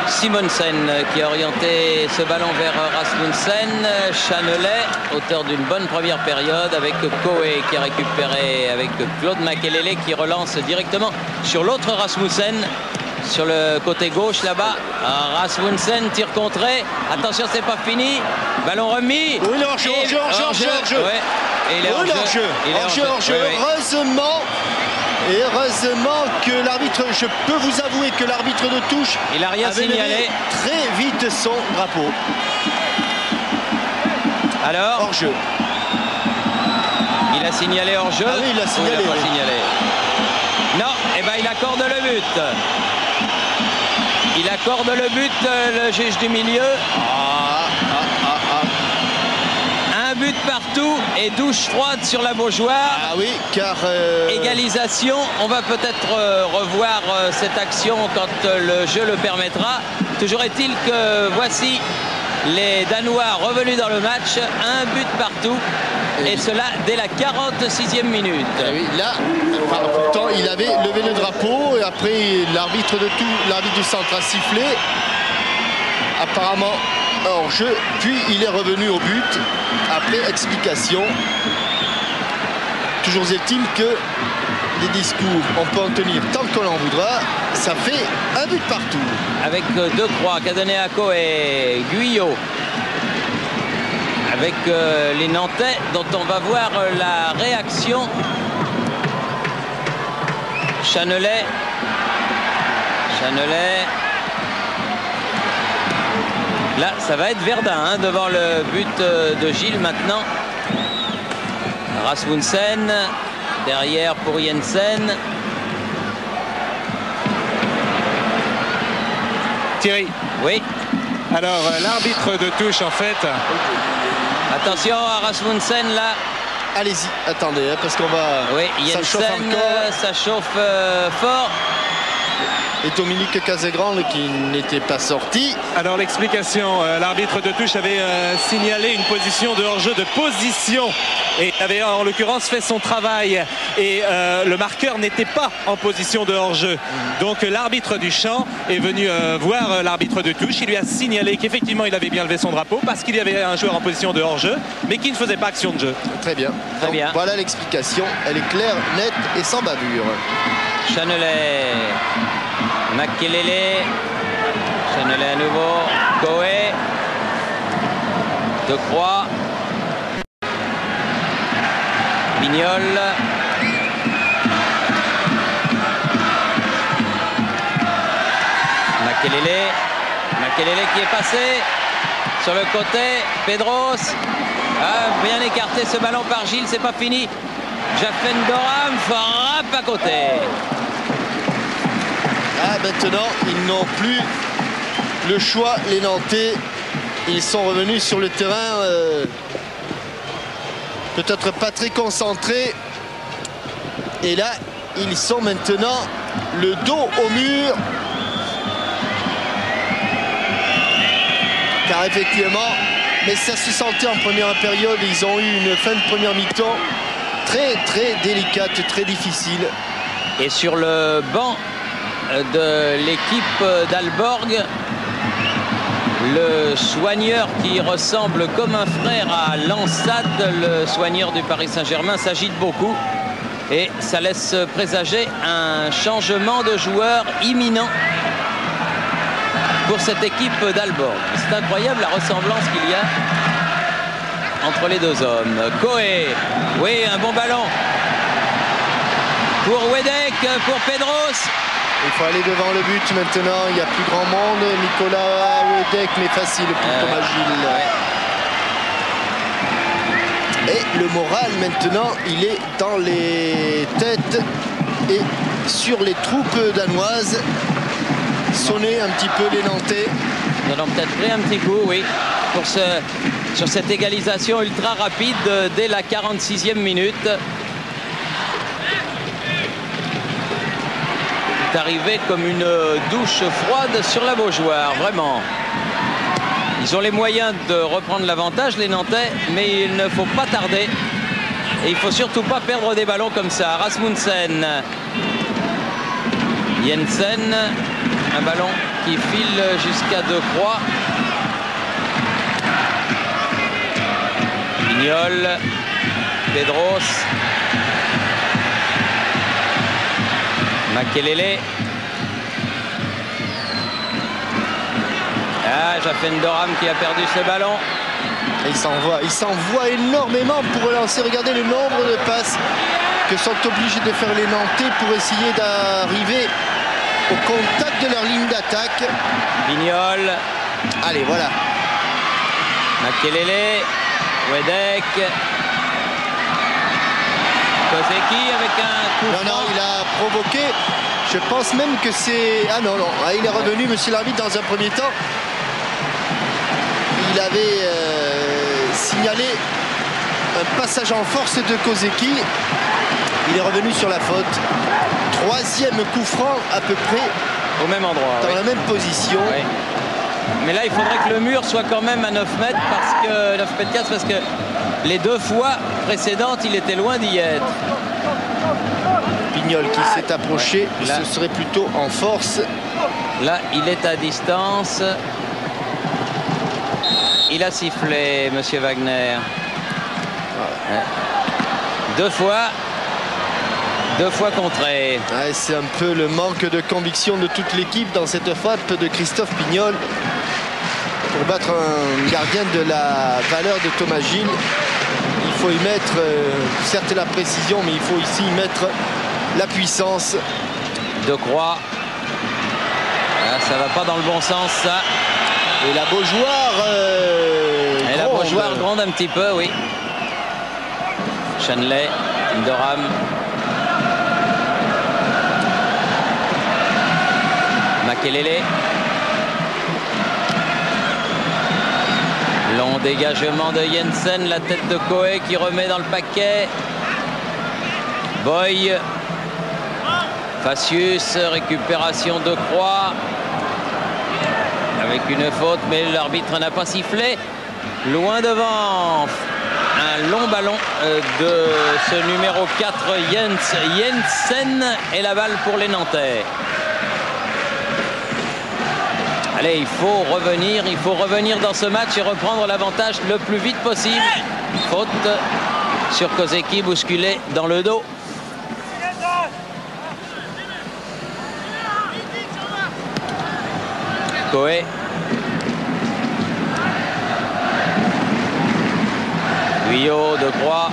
Simonsen qui a orienté ce ballon vers Rasmussen. Chanelet, auteur d'une bonne première période, avec Coé qui a récupéré avec Claude Makelele qui relance directement sur l'autre Rasmussen. Sur le côté gauche là-bas, Rasmussen tire contré. Attention, c'est pas fini. Ballon remis. Oui, hors-jeu. Ouais. Et il est hors-jeu. Heureusement. Et heureusement que l'arbitre, je peux vous avouer que l'arbitre de touche il a rien signalé. Très vite son drapeau. Alors hors-jeu. Il a signalé hors-jeu. Ah oui, il a signalé. Il a pas signalé. Non, et ben il accorde le but. Il accorde le but, le juge du milieu. Un but partout. partout et douche froide sur la Beaujoire. Ah oui, car... Égalisation, on va peut-être revoir cette action quand le jeu le permettra. Toujours est-il que voici les Danois revenus dans le match, un but partout. Et cela dès la 46e minute. Et oui, là, enfin, pourtant, il avait levé le drapeau et après l'arbitre du centre a sifflé. Apparemment hors jeu, puis il est revenu au but après explication. Toujours est-il que les discours, on peut en tenir tant qu'on en voudra. Ça fait un but partout. Avec deux croix, Cadeneaco et Guyot. Avec les Nantais dont on va voir la réaction. Chanelet. Là, ça va être Verdun hein, devant le but de Gilles maintenant. Rasmussen, derrière pour Jensen. Thierry. Oui. Alors, l'arbitre de touche, en fait... Attention à Rasmussen, là. Allez-y, attendez, hein, parce qu'on va... Oui, ça chauffe Jensen, encore. ça chauffe fort. Et Dominique Cazegrande qui n'était pas sorti. Alors l'explication, l'arbitre de touche avait signalé une position de hors-jeu de position et avait en l'occurrence fait son travail et le marqueur n'était pas en position de hors-jeu. Donc l'arbitre du champ est venu voir l'arbitre de touche, il lui a signalé qu'effectivement il avait bien levé son drapeau parce qu'il y avait un joueur en position de hors-jeu mais qui ne faisait pas action de jeu. Très bien. Très bien. Voilà l'explication, elle est claire, nette et sans bavure. Chanelet, Makelele, Chanelet à nouveau, Coé, De Croix, Bignol, Makelele qui est passé sur le côté, Pedros a bien écarté ce ballon par Gilles, c'est pas fini. Jaffen Doram frappe à côté. Ah, maintenant, ils n'ont plus le choix, les Nantais. Ils sont revenus sur le terrain, peut-être pas très concentrés. Et là, ils sont maintenant le dos au mur. Car effectivement, mais ça se sentait en première période. Ils ont eu une fin de première mi-temps très délicate, très difficile. Et sur le banc de l'équipe d'Alborg, le soigneur qui ressemble comme un frère à Lansad, le soigneur du Paris Saint-Germain, s'agite beaucoup et ça laisse présager un changement de joueur imminent pour cette équipe d'Alborg. C'est incroyable la ressemblance qu'il y a entre les deux hommes. Coé, oui, un bon ballon pour Wedek, pour Pedros. Il faut aller devant le but maintenant, il n'y a plus grand monde. Nicolas Wedek, mais facile pour Thomas Gilles. Et le moral maintenant, il est dans les têtes et sur les troupes danoises. Sonner un petit peu les Nantais. Ils en ont peut-être pris un petit coup, oui, sur cette égalisation ultra rapide dès la 46e minute. C'est arrivé comme une douche froide sur la Beaujoire, vraiment. Ils ont les moyens de reprendre l'avantage, les Nantais, mais il ne faut pas tarder. Et il ne faut surtout pas perdre des ballons comme ça. Rasmussen, Jensen, un ballon qui file jusqu'à De Croix. Bignol, Pedros, Makelele. Ah, Jaffen Doram qui a perdu ce ballon. Et il s'envoie énormément pour relancer. Regardez le nombre de passes que sont obligés de faire les Nantais pour essayer d'arriver au contact de leur ligne d'attaque. Bignol. Allez, voilà. Makelele, Wedek. Kozeki avec un coup Non, franc. il a provoqué. Je pense même que c'est... Ah non. Ah, il est revenu, monsieur l'arbitre, dans un premier temps. Il avait signalé un passage en force de Kozeki. Il est revenu sur la faute. 3e coup franc à peu près. Au même endroit. Dans la même position. Oui. Mais là, il faudrait que le mur soit quand même à 9 mètres, parce que 9 mètres 4, parce que les 2 fois précédentes, il était loin d'y être. Pignol qui s'est approché, Ouais, là, ce serait plutôt en force. Là, il est à distance. Il a sifflé, monsieur Wagner. Ouais. 2 fois contré. Ouais, c'est un peu le manque de conviction de toute l'équipe dans cette frappe de Christophe Pignol. Pour battre un gardien de la valeur de Thomas Gilles, il faut y mettre, certes la précision, mais il faut ici y mettre la puissance. De Croix. Ah, ça va pas dans le bon sens, ça. Et la Beaujoire Et la Beaujoire gronde un petit peu, oui. Chanley, Durham. Makelele. Long dégagement de Jensen, la tête de Coé qui remet dans le paquet. Boy. Facius, récupération de Croix. Avec une faute, mais l'arbitre n'a pas sifflé. Loin devant. Un long ballon de ce numéro 4, Jensen. Et la balle pour les Nantais. Allez, il faut revenir dans ce match et reprendre l'avantage le plus vite possible. Faute sur Kozeki, bousculé dans le dos. Coé. Guyot, De Croix.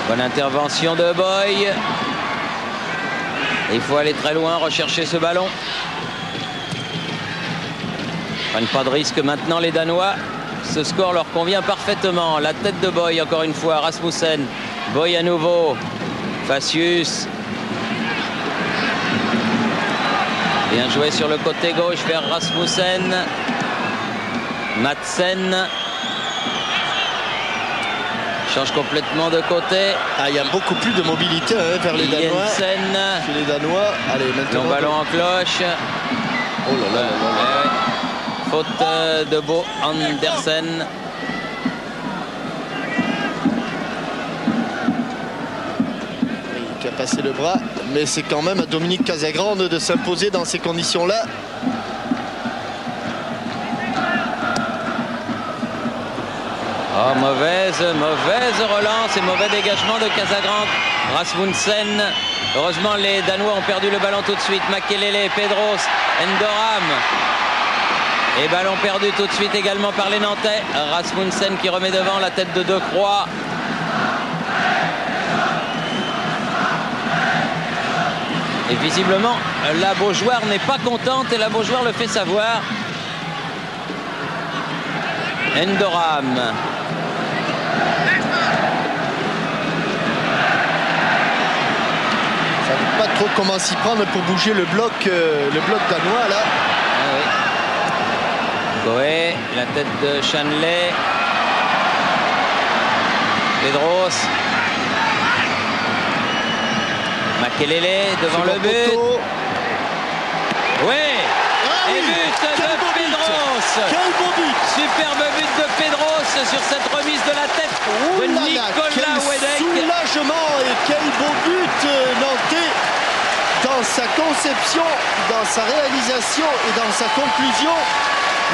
Bonne intervention de Boy. Il faut aller très loin, rechercher ce ballon. Ils prennent pas de risque maintenant les Danois. Ce score leur convient parfaitement. La tête de Boy encore une fois, Rasmussen. Boy à nouveau. Facius. Bien joué sur le côté gauche vers Rasmussen. Madsen. Change complètement de côté. Ah, il y a beaucoup plus de mobilité vers les Danois. Jensen. Chez les Danois. Allez, maintenant. Long ballon en cloche. Oh là là là là. Faute de Bo Andersen. Qui a passé le bras, mais c'est quand même à Dominique Casagrande de s'imposer dans ces conditions-là. Oh, mauvaise relance et mauvais dégagement de Casagrande. Rasmussen. Heureusement, les Danois ont perdu le ballon tout de suite. Makelele, Pedros, Endoram. Et ballon perdu tout de suite également par les Nantais. Rasmussen qui remet devant la tête de De Croix. Et visiblement, la Beaujoire n'est pas contente et la Beaujoire le fait savoir. Endoram. Ça ne sait pas trop comment s'y prendre pour bouger le bloc danois là. Ah oui. Coé, la tête de Chanley. Pedros. Makelele devant le but. Oui. Ah et oui, but de Pedros. Quel beau but. Superbe but de Pedros sur cette remise de la tête de Nicolas Wedek. Quel soulagement et quel beau but nantais dans sa conception, dans sa réalisation et dans sa conclusion.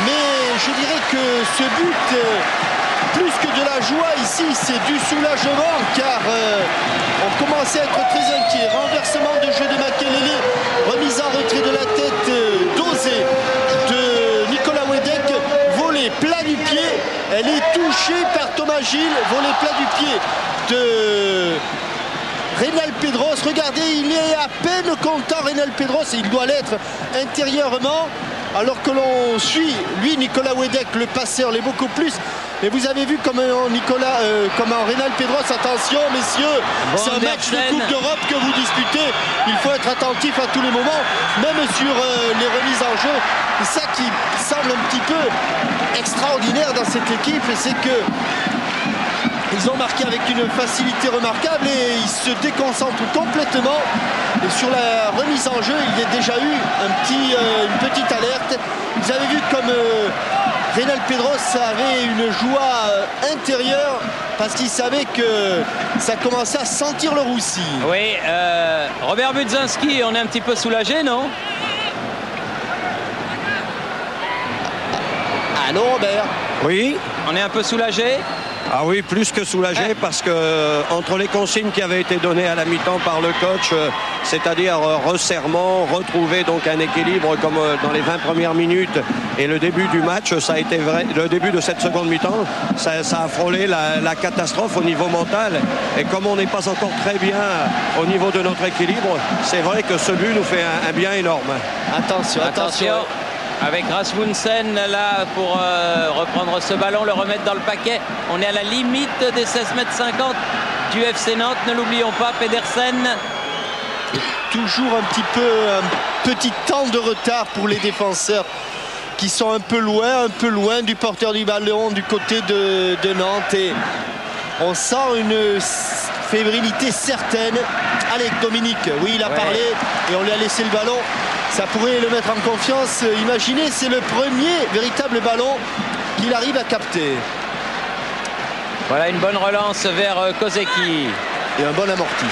Mais je dirais que ce but, plus que de la joie ici, c'est du soulagement car on commençait à être très inquiet. Renversement de jeu de Makelele, remise en retrait de la tête dosée de Nicolas Wedek, volée plat du pied. Elle est touchée par Thomas Gilles, volée plat du pied de Reynal Pedros. Regardez, il est à peine content Reynal Pedros et il doit l'être intérieurement. Alors que l'on suit, lui, Nicolas Wedek, le passeur, l'est beaucoup plus. Et vous avez vu comment Reynald Pedros, attention messieurs, c'est un match de Coupe d'Europe que vous disputez. Il faut être attentif à tous les moments, même sur les remises en jeu. C'est ça qui semble un petit peu extraordinaire dans cette équipe, c'est que ils ont marqué avec une facilité remarquable et ils se déconcentrent complètement. Et sur la remise en jeu, il y a déjà eu une petite alerte. Vous avez vu comme Reynald Pedros avait une joie intérieure parce qu'il savait que ça commençait à sentir le roussi. Oui, Robert Budzinski, on est un petit peu soulagé, non? Allô Robert? Oui. On est un peu soulagé? Ah oui, plus que soulagé parce que entre les consignes qui avaient été données à la mi-temps par le coach, c'est-à-dire resserrement, retrouver donc un équilibre comme dans les 20 premières minutes et le début du match, ça a été vrai. Le début de cette seconde mi-temps, ça a frôlé la catastrophe au niveau mental. Et comme on n'est pas encore très bien au niveau de notre équilibre, c'est vrai que ce but nous fait un bien énorme. Attention. Avec Rasmussen là pour reprendre ce ballon, le remettre dans le paquet. On est à la limite des 16,50 m du FC Nantes, ne l'oublions pas. Pedersen. Toujours un petit temps de retard pour les défenseurs qui sont un peu loin du porteur du ballon du côté de Nantes. Et on sent une fébrilité certaine. Allez, Dominique, oui, il a parlé et on lui a laissé le ballon. Ça pourrait le mettre en confiance. Imaginez, c'est le premier véritable ballon qu'il arrive à capter. Voilà une bonne relance vers Kozeki. Et un bon amorti.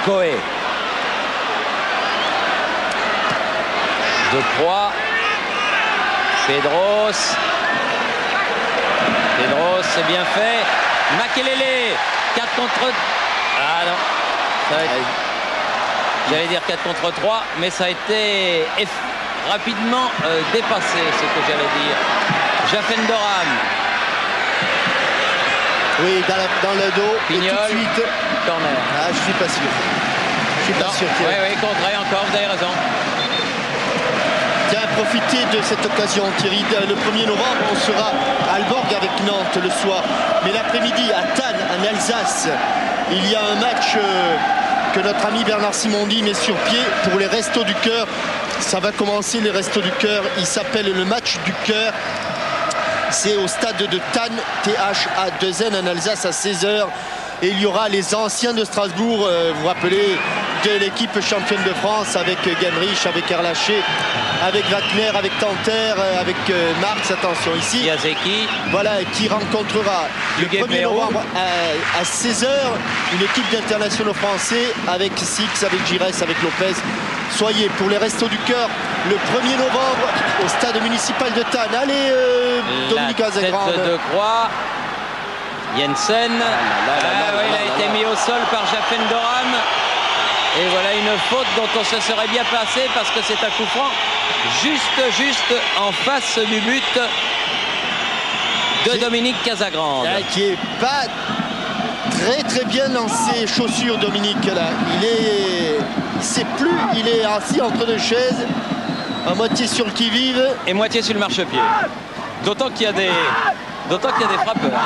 Coé. De Croix. Pedros, c'est bien fait. Makelele, 4 contre... Ah non, ça va être... J'allais dire 4 contre 3, mais ça a été rapidement dépassé, ce que j'allais dire. Jaffendoram. Oui, dans le dos. Pignol, et tout de suite. Corner. Ah, je suis pas sûr. Je suis pas sûr. Oui, contré encore, vous avez raison. Tiens, profitez de cette occasion, Thierry. Le 1er novembre, on sera à Alborg avec Nantes le soir. Mais l'après-midi, à Tannes, en Alsace, il y a un match... que notre ami Bernard Simondi met sur pied pour les Restos du Cœur. Ça va commencer, les Restos du Cœur. Il s'appelle le match du cœur. C'est au stade de Tannes, THA2N en Alsace à 16h. Et il y aura les anciens de Strasbourg, vous vous rappelez, de l'équipe championne de France avec Genrich, avec Erlaché, avec Wagner, avec Tanter, avec Marx, attention ici. Yazeki. Voilà, qui rencontrera le 1er novembre à 16h une équipe d'internationaux français avec Six, avec Gires, avec Lopez. Soyez pour les Restos du Cœur le 1er novembre au stade municipal de Tannes. Allez, Dominique Azegrand. La tête de Croix. Jensen, il a été mis au sol par Jaffendoram. Et voilà une faute dont on se serait bien passé parce que c'est un coup franc juste en face du but de Dominique Casagrande. Qui est pas très bien dans ses chaussures, Dominique. Là. Il sait plus, il est assis entre deux chaises, à moitié sur le qui-vive. Et moitié sur le marchepied. D'autant qu'il y a des frappeurs.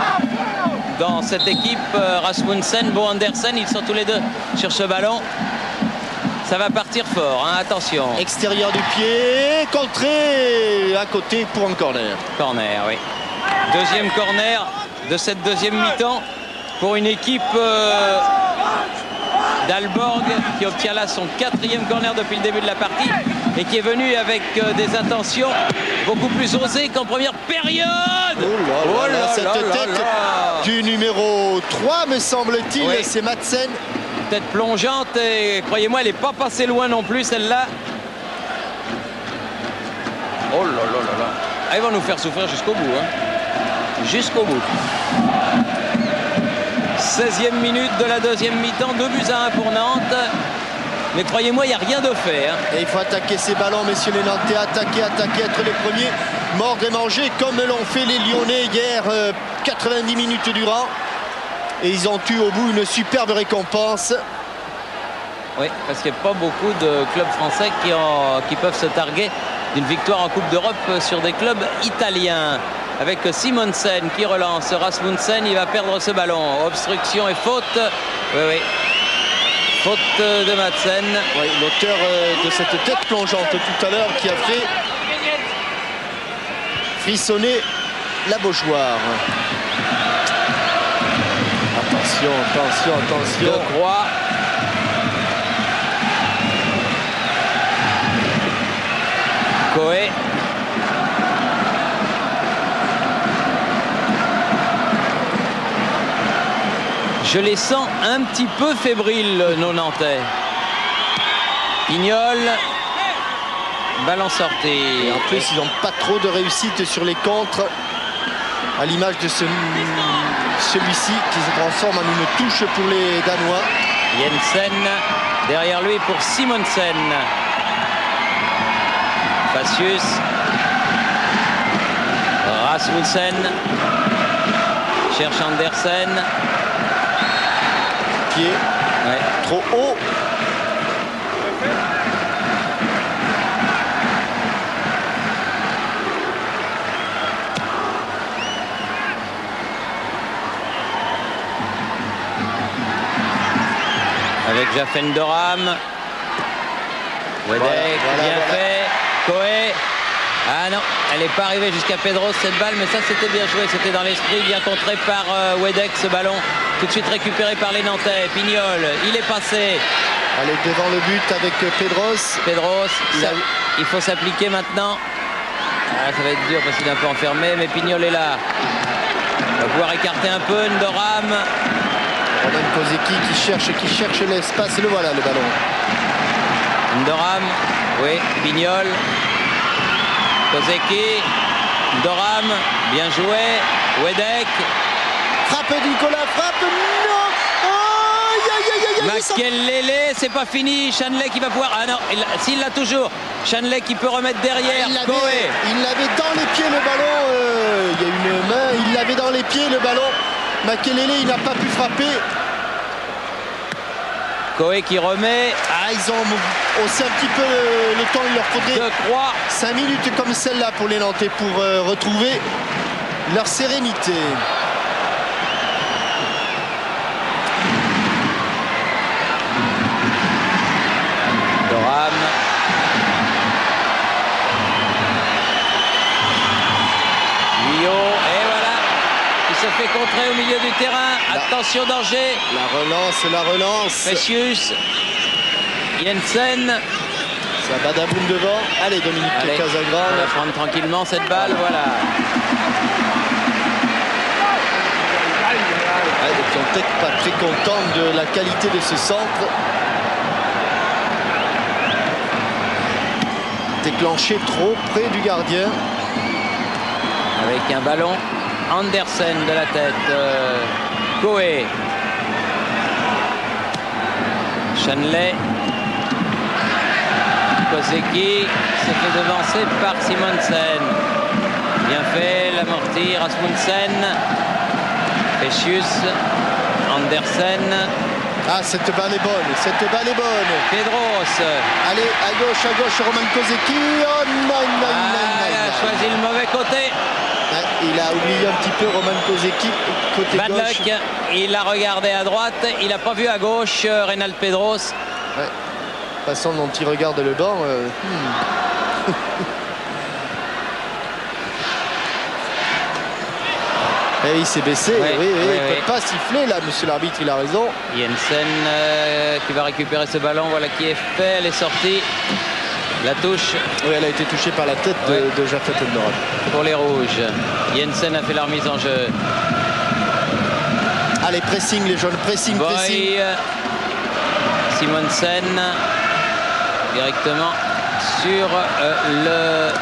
Dans cette équipe, Rasmussen, Bo Andersen, ils sont tous les deux sur ce ballon. Ça va partir fort, hein, attention. Extérieur du pied, contré à côté pour un corner. Corner, oui. Deuxième corner de cette deuxième mi-temps pour une équipe d'Alborg qui obtient là son 4e corner depuis le début de la partie et qui est venu avec des intentions beaucoup plus osées qu'en première période. Oh là, cette tête du numéro 3, me semble-t-il, oui. C'est Madsen. Tête plongeante et croyez-moi, elle n'est pas passée loin non plus, celle-là. Oh là là là là. Ah, ils vont nous faire souffrir jusqu'au bout. Hein. Jusqu'au bout. 16e minute de la deuxième mi-temps, 2-1 pour Nantes. Mais croyez-moi, il n'y a rien de fait. Hein. Et il faut attaquer ces ballons, messieurs les Nantais. Attaquer, être les premiers. Mordre et manger comme l'ont fait les Lyonnais hier, 90 minutes durant. Et ils ont eu au bout une superbe récompense. Oui, parce qu'il n'y a pas beaucoup de clubs français qui peuvent se targuer d'une victoire en Coupe d'Europe sur des clubs italiens. Avec Simonsen qui relance. Rasmussen, il va perdre ce ballon. Obstruction et faute. Oui. Faute de Madsen. Oui, l'auteur de cette tête plongeante tout à l'heure qui a fait frissonner la Beaujoire. Attention. De Croix. Coé. Je les sens un petit peu fébriles, nos Nantais. Pignol. Ballon sorti. Et en plus, ils n'ont pas trop de réussite sur les contres. À l'image de celui-ci qui se transforme en une touche pour les Danois. Jensen derrière lui pour Simonsen. Facius. Rasmussen. Cherche Andersen. Pied trop haut. Avec Jaffen Doram. Wedek, bien fait. Coé. Ah non, elle n'est pas arrivée jusqu'à Pedros cette balle, mais ça c'était bien joué, c'était dans l'esprit, bien contré par Wedek ce ballon. Tout de suite récupéré par les Nantais. Pignol, il est passé. Allez, devant le but avec Pedros. Il faut s'appliquer maintenant. Ah, ça va être dur parce qu'il est un peu enfermé, mais Pignol est là. Il va pouvoir écarter un peu Ndoram. Roman Kozeki qui cherche l'espace. Le voilà, le ballon. Ndoram, oui, Pignol. Kozeki. Ndoram, bien joué. Wedek. Frappe Nicolas, frappe. Non. Makelele, c'est pas fini. Chanley qui va pouvoir. Ah non, s'il l'a toujours. Chanley qui peut remettre derrière. Il l'avait dans les pieds le ballon. Il y a une main. Il l'avait dans les pieds le ballon. Makelele, il n'a pas pu frapper. Coé qui remet. Ah, ils ont aussi un petit peu le temps. Il leur faudrait 5 minutes comme celle-là pour les Nantais pour retrouver leur sérénité. Doram. Lio, et voilà. Il se fait contrer au milieu du terrain. Attention, danger. La relance. Precious. Jensen. Ça badaboum devant. Allez, Dominique Casagrande. On va prendre tranquillement cette balle, voilà. Ils sont peut-être pas très contents de la qualité de ce centre. Déclenché trop près du gardien. Avec un ballon. Andersen de la tête. Coé. Chanley. Kozeki se fait devancer par Simonsen. Bien fait, l'amorti. Rasmussen. Precious. Andersen. Ah, cette balle est bonne. Pedros. Allez, à gauche, Roman Kozeki. Oh non. Il a choisi le mauvais côté. Il a oublié un petit peu Roman Kozeki, côté Van gauche. Luck, il a regardé à droite, il n'a pas vu à gauche Reynald Pedros. Ouais. Façon dont il regarde le banc. Et il s'est baissé. Oui, il ne peut pas siffler là, monsieur l'arbitre, il a raison. Jensen qui va récupérer ce ballon, voilà qui est fait, elle est sortie. La touche. Oui, elle a été touchée par la tête de Jaffet Ndoram. Pour les rouges. Jensen a fait la remise en jeu. Allez, pressing, les jeunes, pressing. Simonsen directement sur le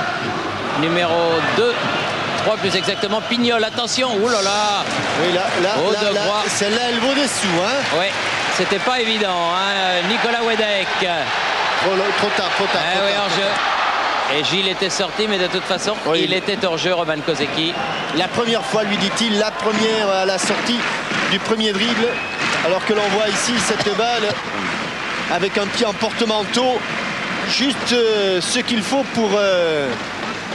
numéro 2. 3 plus exactement. Pignol, attention. Ouh là là. Oui, là, celle-là, elle vaut des sous. Hein. Oui, c'était pas évident. Hein. Nicolas Wedek. Trop tard. Oui, en jeu. Et Gilles était sorti, mais de toute façon, il était hors jeu, Roman Kozeki. La première fois, lui dit-il, la première à la sortie du premier dribble. Alors que l'on voit ici cette balle avec un pied en porte-manteau. juste ce qu'il faut pour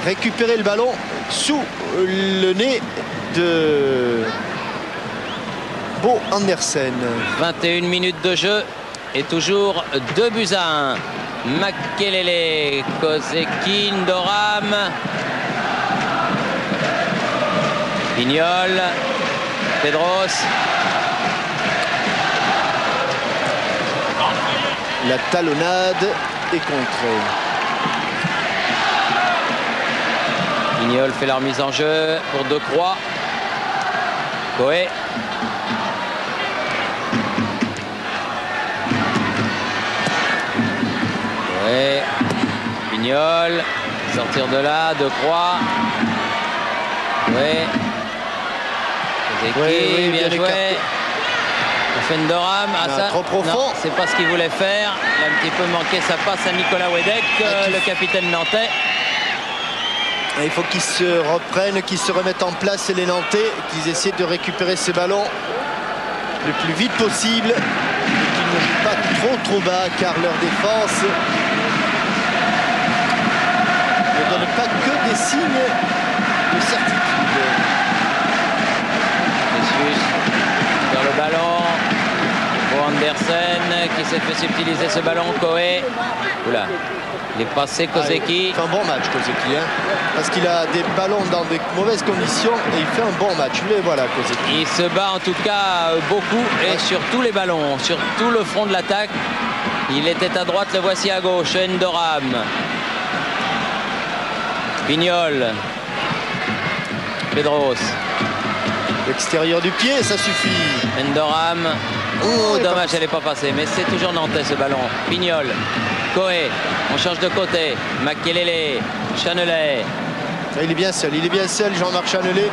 récupérer le ballon sous le nez de Bo Andersen. 21 minutes de jeu et toujours 2-1. Makelele, Kozeki, Ndoram, Pignol, Pedros. La talonnade est contrée. Pignol fait la remise en jeu pour Decroix. Coé. Coé. Pignol. Sortir de là. Decroix. Coé. Kozeki, bien joué. Fendoram, ça, trop profond. C'est pas ce qu'il voulait faire. Il a un petit peu manqué sa passe à Nicolas Wedek, le capitaine nantais. Et il faut qu'ils se reprennent, qu'ils se remettent en place, les Nantais, qu'ils essaient de récupérer ces ballons le plus vite possible et qu'ils ne jouent pas trop bas, car leur défense ne donne pas que des signes de certitude. Jesus vers le ballon. Andersen qui s'est fait subtiliser ce ballon. Coé. Oula, il est passé. Kozeki. Il fait un bon match, Kozeki, hein, parce qu'il a des ballons dans de mauvaises conditions et il fait un bon match. Mais voilà, Kozeki. Il se bat en tout cas beaucoup et sur tous les ballons, sur tout le front de l'attaque. Il était à droite, le voici à gauche. Ndoram. Pignol. Pedros. L'extérieur du pied, ça suffit. Ndoram. Oh, dommage, elle n'est pas passée, mais c'est toujours nantais ce ballon. Pignol, Coé, on change de côté. Makelele, Chanelet. Il est bien seul, Jean-Marc Chanelet.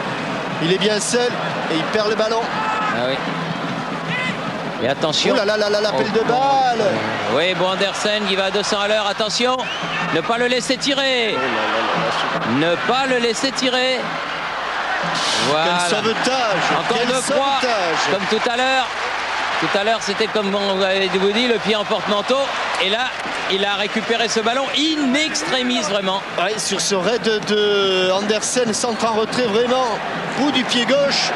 Il est bien seul et il perd le ballon. Ah oui. Et attention. Oh là là là là, l'appel de balle. Oui, Bo Andersen qui va à 200 à l'heure. Attention, ne pas le laisser tirer. Ne pas le laisser tirer. Voilà. Quel sauvetage. Encore Quel deux fois, comme tout à l'heure. Tout à l'heure, c'était comme on avait dit, le pied en porte-manteau. Et là, il a récupéré ce ballon in extremis, vraiment. Oui, sur ce raid de Andersen, centre en retrait, vraiment, bout du pied gauche.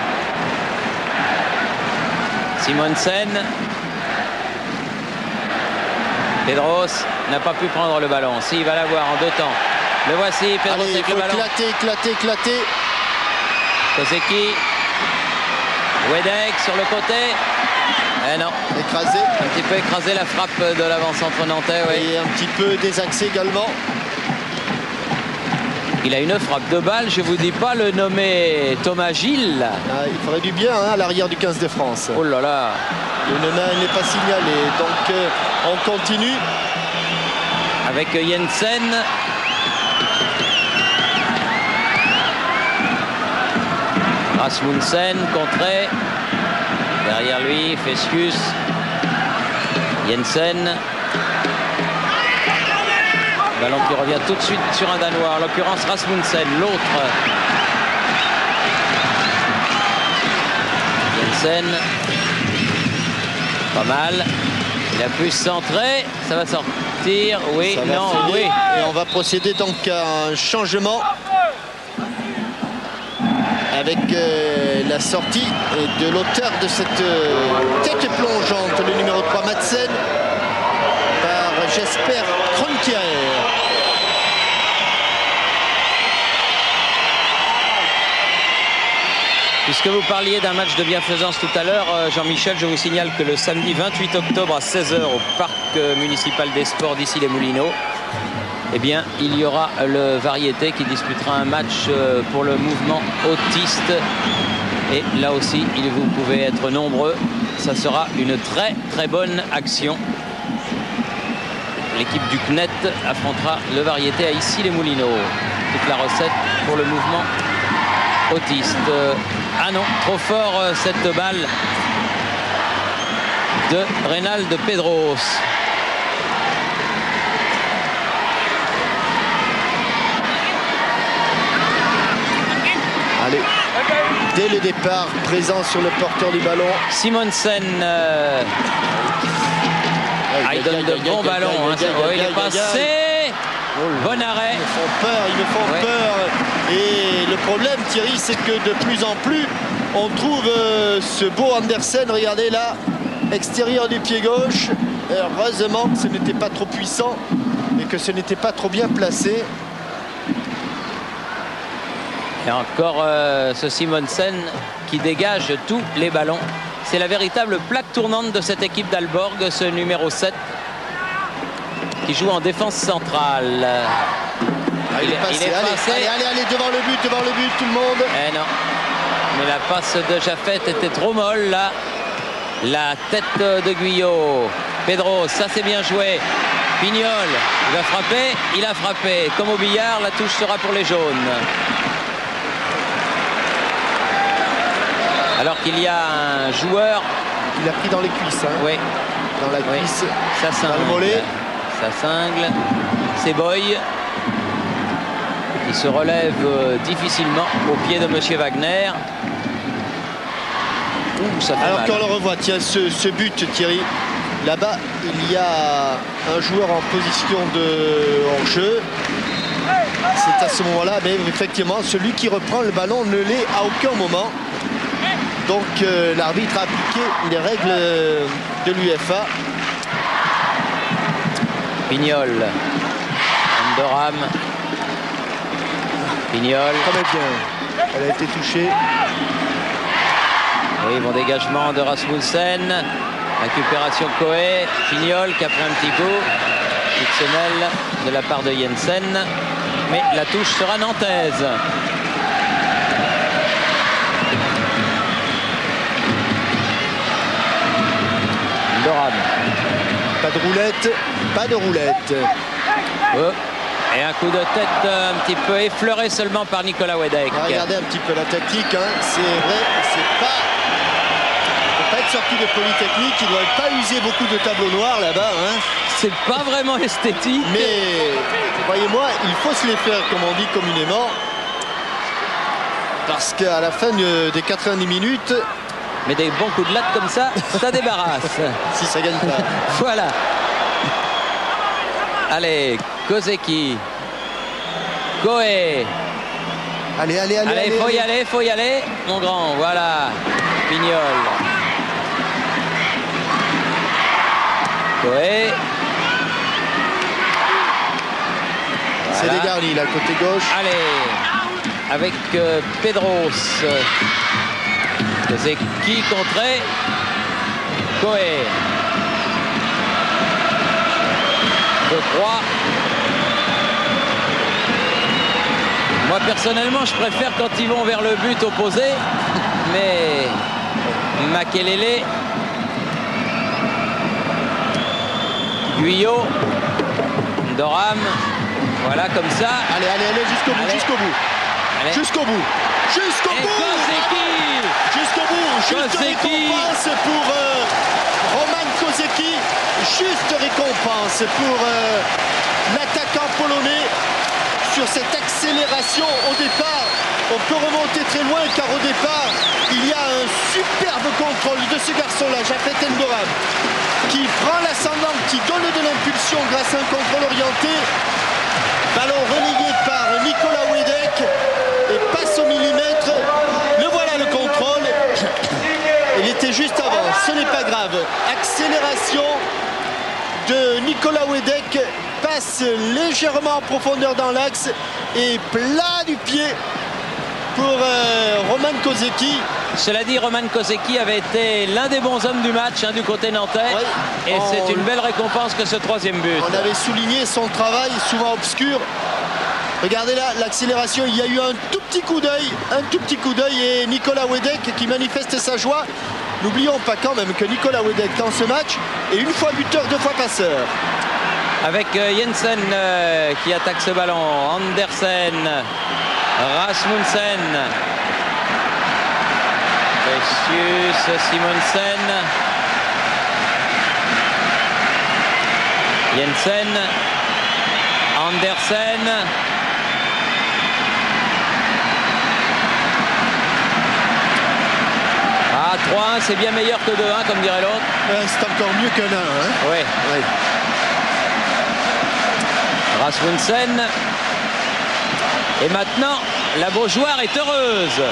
Simonsen. Pedros n'a pas pu prendre le ballon. Si, il va l'avoir en deux temps. Le voici, Pedros. Allez, avec le ballon. éclater. Kozeki. Wedek sur le côté. Eh non. Écrasé. Un petit peu écrasé la frappe de l'avant-centre nantais. Oui. Et un petit peu désaxé également. Il a une frappe de balle, je vous dis pas le nommer Thomas Gilles. Ah, il ferait du bien hein, à l'arrière du 15 de France. Oh là là. Le nain n'est pas signalé. Donc on continue. Avec Jensen. Rasmussen contré. Derrière lui, Fescus. Jensen. Ballon qui revient tout de suite sur un Danois, en l'occurrence Rasmussen, l'autre. Jensen. Pas mal. Il a pu centrer. Ça va sortir. Oui, non, oui. Et on va procéder donc à un changement avec la sortie de l'auteur de cette tête plongeante, le numéro 3 Madsen, par Jesper Kroenkeær. Puisque vous parliez d'un match de bienfaisance tout à l'heure, Jean-Michel, je vous signale que le samedi 28 octobre à 16 h au parc municipal des sports d'ici les Moulineaux, eh bien, il y aura le Variété qui disputera un match pour le mouvement autiste. Et là aussi, vous pouvez être nombreux. Ça sera une très très bonne action. L'équipe du CNET affrontera le Variété à Issy-les-Moulineaux. Toute la recette pour le mouvement autiste. Ah non, trop fort cette balle de Reynald Pedros. Allez, dès le départ, présent sur le porteur du ballon. Simonsen. il donne de bons ballons. Il est passé. Bon arrêt. Ils me font peur. Et le problème, Thierry, c'est que de plus en plus, on trouve ce beau Andersen. Regardez là, extérieur du pied gauche. Heureusement que ce n'était pas trop puissant et que ce n'était pas trop bien placé. Et encore ce Simonsen qui dégage tous les ballons. C'est la véritable plaque tournante de cette équipe d'Aalborg, ce numéro 7 qui joue en défense centrale. Il est passé. Allez, devant le but, tout le monde. Eh non. Mais la passe de Jaffet était trop molle là. La tête de Guyot. Pedro, ça c'est bien joué. Pignol, il va frapper, il a frappé. Comme au billard, la touche sera pour les jaunes. Alors qu'il y a un joueur. Il a pris dans les cuisses. Hein. Oui. Dans la cuisse. Ça cingle. Dans le mollet. Ça cingle. C'est Boy qui se relève difficilement au pied de Monsieur Wagner. Ça fait alors mal. qu'on le revoit, tiens, ce but, Thierry, là-bas, il y a un joueur en position de hors-jeu. C'est à ce moment-là, mais effectivement, celui qui reprend le ballon ne l'est à aucun moment. Donc l'arbitre a appliqué les règles de l'UEFA. Pignol, Andoram. Pignol. Très bien. Elle a été touchée. Oui, bon dégagement de Rasmussen. Récupération Coé. Pignol qui a pris un petit coup. Petite semelle de la part de Jensen. Mais la touche sera nantaise. Doram. Pas de roulette, pas de roulette. Oh. Et un coup de tête un petit peu effleuré seulement par Nicolas Wedek. Regardez un petit peu la tactique, hein. C'est vrai, c'est pas... Il ne faut pas être sorti de Polytechnique, il ne doit pas user beaucoup de tableaux noirs là-bas. Hein. C'est pas vraiment esthétique. Mais, voyez-moi, il faut se les faire, comme on dit communément. Parce qu'à la fin des 90 minutes... Mais des bons coups de latte comme ça, ça débarrasse. Si ça gagne pas. Voilà. Allez, Kozeki. Coé. Allez, faut y aller, mon grand. Voilà. Pignol. Coé. C'est Voilà. dégarni, là, côté gauche. Allez, avec Pedros. Kozeki contré. Coé. 2-3. Moi personnellement je préfère quand ils vont vers le but opposé, mais Makelele, Guyot, Doram, voilà comme ça. Allez, jusqu'au bout, Allez. jusqu'au bout. Allez. Jusqu'au bout. Jusqu'au Et bout. Kozeki. Jusqu'au bout. Juste Kozeki. récompense pour Roman Kozeki. Juste récompense pour l'attaquant polonais sur cette accélération au départ. On peut remonter très loin car au départ, il y a un superbe contrôle de ce garçon-là, Jaffet Endoram, qui prend l'ascendant, qui donne de l'impulsion grâce à un contrôle orienté. Ballon relayé par Nicolas Wedek et passe au millimètre. Le voilà le contrôle. Il était juste avant, ce n'est pas grave. Accélération de Nicolas Wedek, passe légèrement en profondeur dans l'axe et plat du pied pour Roman Kozeki. Cela dit, Roman Kozeki avait été l'un des bons hommes du match du côté nantais. Oui. Et c'est une belle récompense que ce troisième but. On avait souligné son travail, souvent obscur. Regardez là, l'accélération, il y a eu un tout petit coup d'œil et Nicolas Wedek qui manifeste sa joie. N'oublions pas quand même que Nicolas Wedek dans ce match est une fois buteur, 2 fois passeur. Avec Jensen qui attaque ce ballon, Andersen, Rasmussen, Precious, Simonsen, Jensen, Andersen, 3-1, c'est bien meilleur que 2-1, comme dirait l'autre. C'est encore mieux qu'un 1. Hein. Oui. Oui. Rasmussen. Et maintenant, la Beaujoire est heureuse.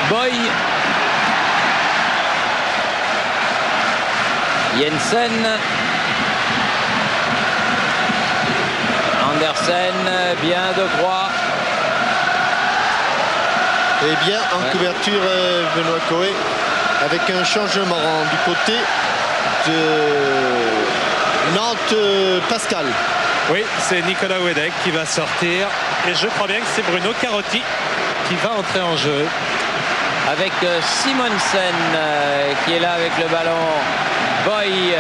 Boy. Jensen. Andersen, bien de Croix. Et bien en couverture, Benoît Coé, avec un changement du côté de Nantes, Pascal. Oui, c'est Nicolas Wedek qui va sortir. Et je crois bien que c'est Bruno Carotti qui va entrer en jeu. Avec Simonsen qui est là avec le ballon. Boy.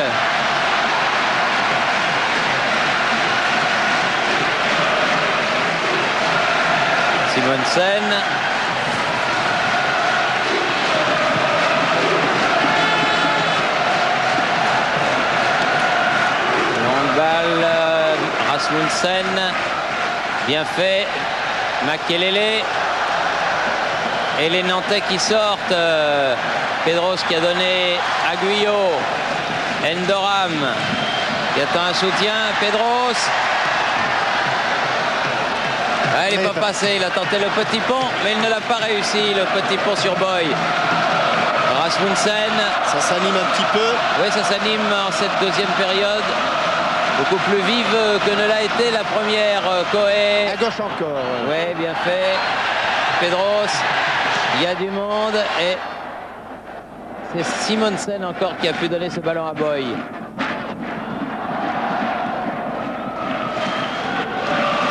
Simonsen. Longue balle. Rasmussen. Bien fait. Makelele. Et les Nantais qui sortent. Pedros qui a donné à Guyot. Endoram qui attend un soutien. Pedros. Ah, il n'est pas passé. Il a tenté le petit pont, mais il ne l'a pas réussi. Le petit pont sur Boy. Rasmussen. Ça s'anime un petit peu. Oui, ça s'anime en cette deuxième période. Beaucoup plus vive que ne l'a été la première. Coé. À gauche encore. Oui, bien fait. Pedros. Il y a du monde et c'est Simonsen encore qui a pu donner ce ballon à Boy.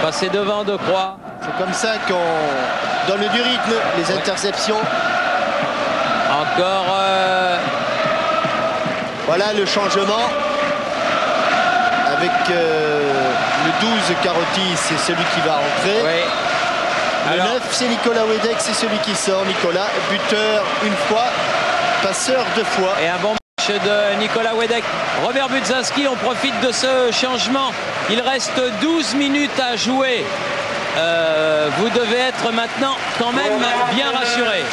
Passé devant de Croix. C'est comme ça qu'on donne du rythme, les interceptions. Encore. Voilà le changement. Avec le 12, Carotti, c'est celui qui va rentrer. Oui. Le Alors, 9, c'est Nicolas Wedek, c'est celui qui sort. Nicolas, buteur une fois, passeur deux fois. et un bon match de Nicolas Wedek. Robert Budzinski, on profite de ce changement. Il reste 12 minutes à jouer. Vous devez être maintenant quand même bien rassuré.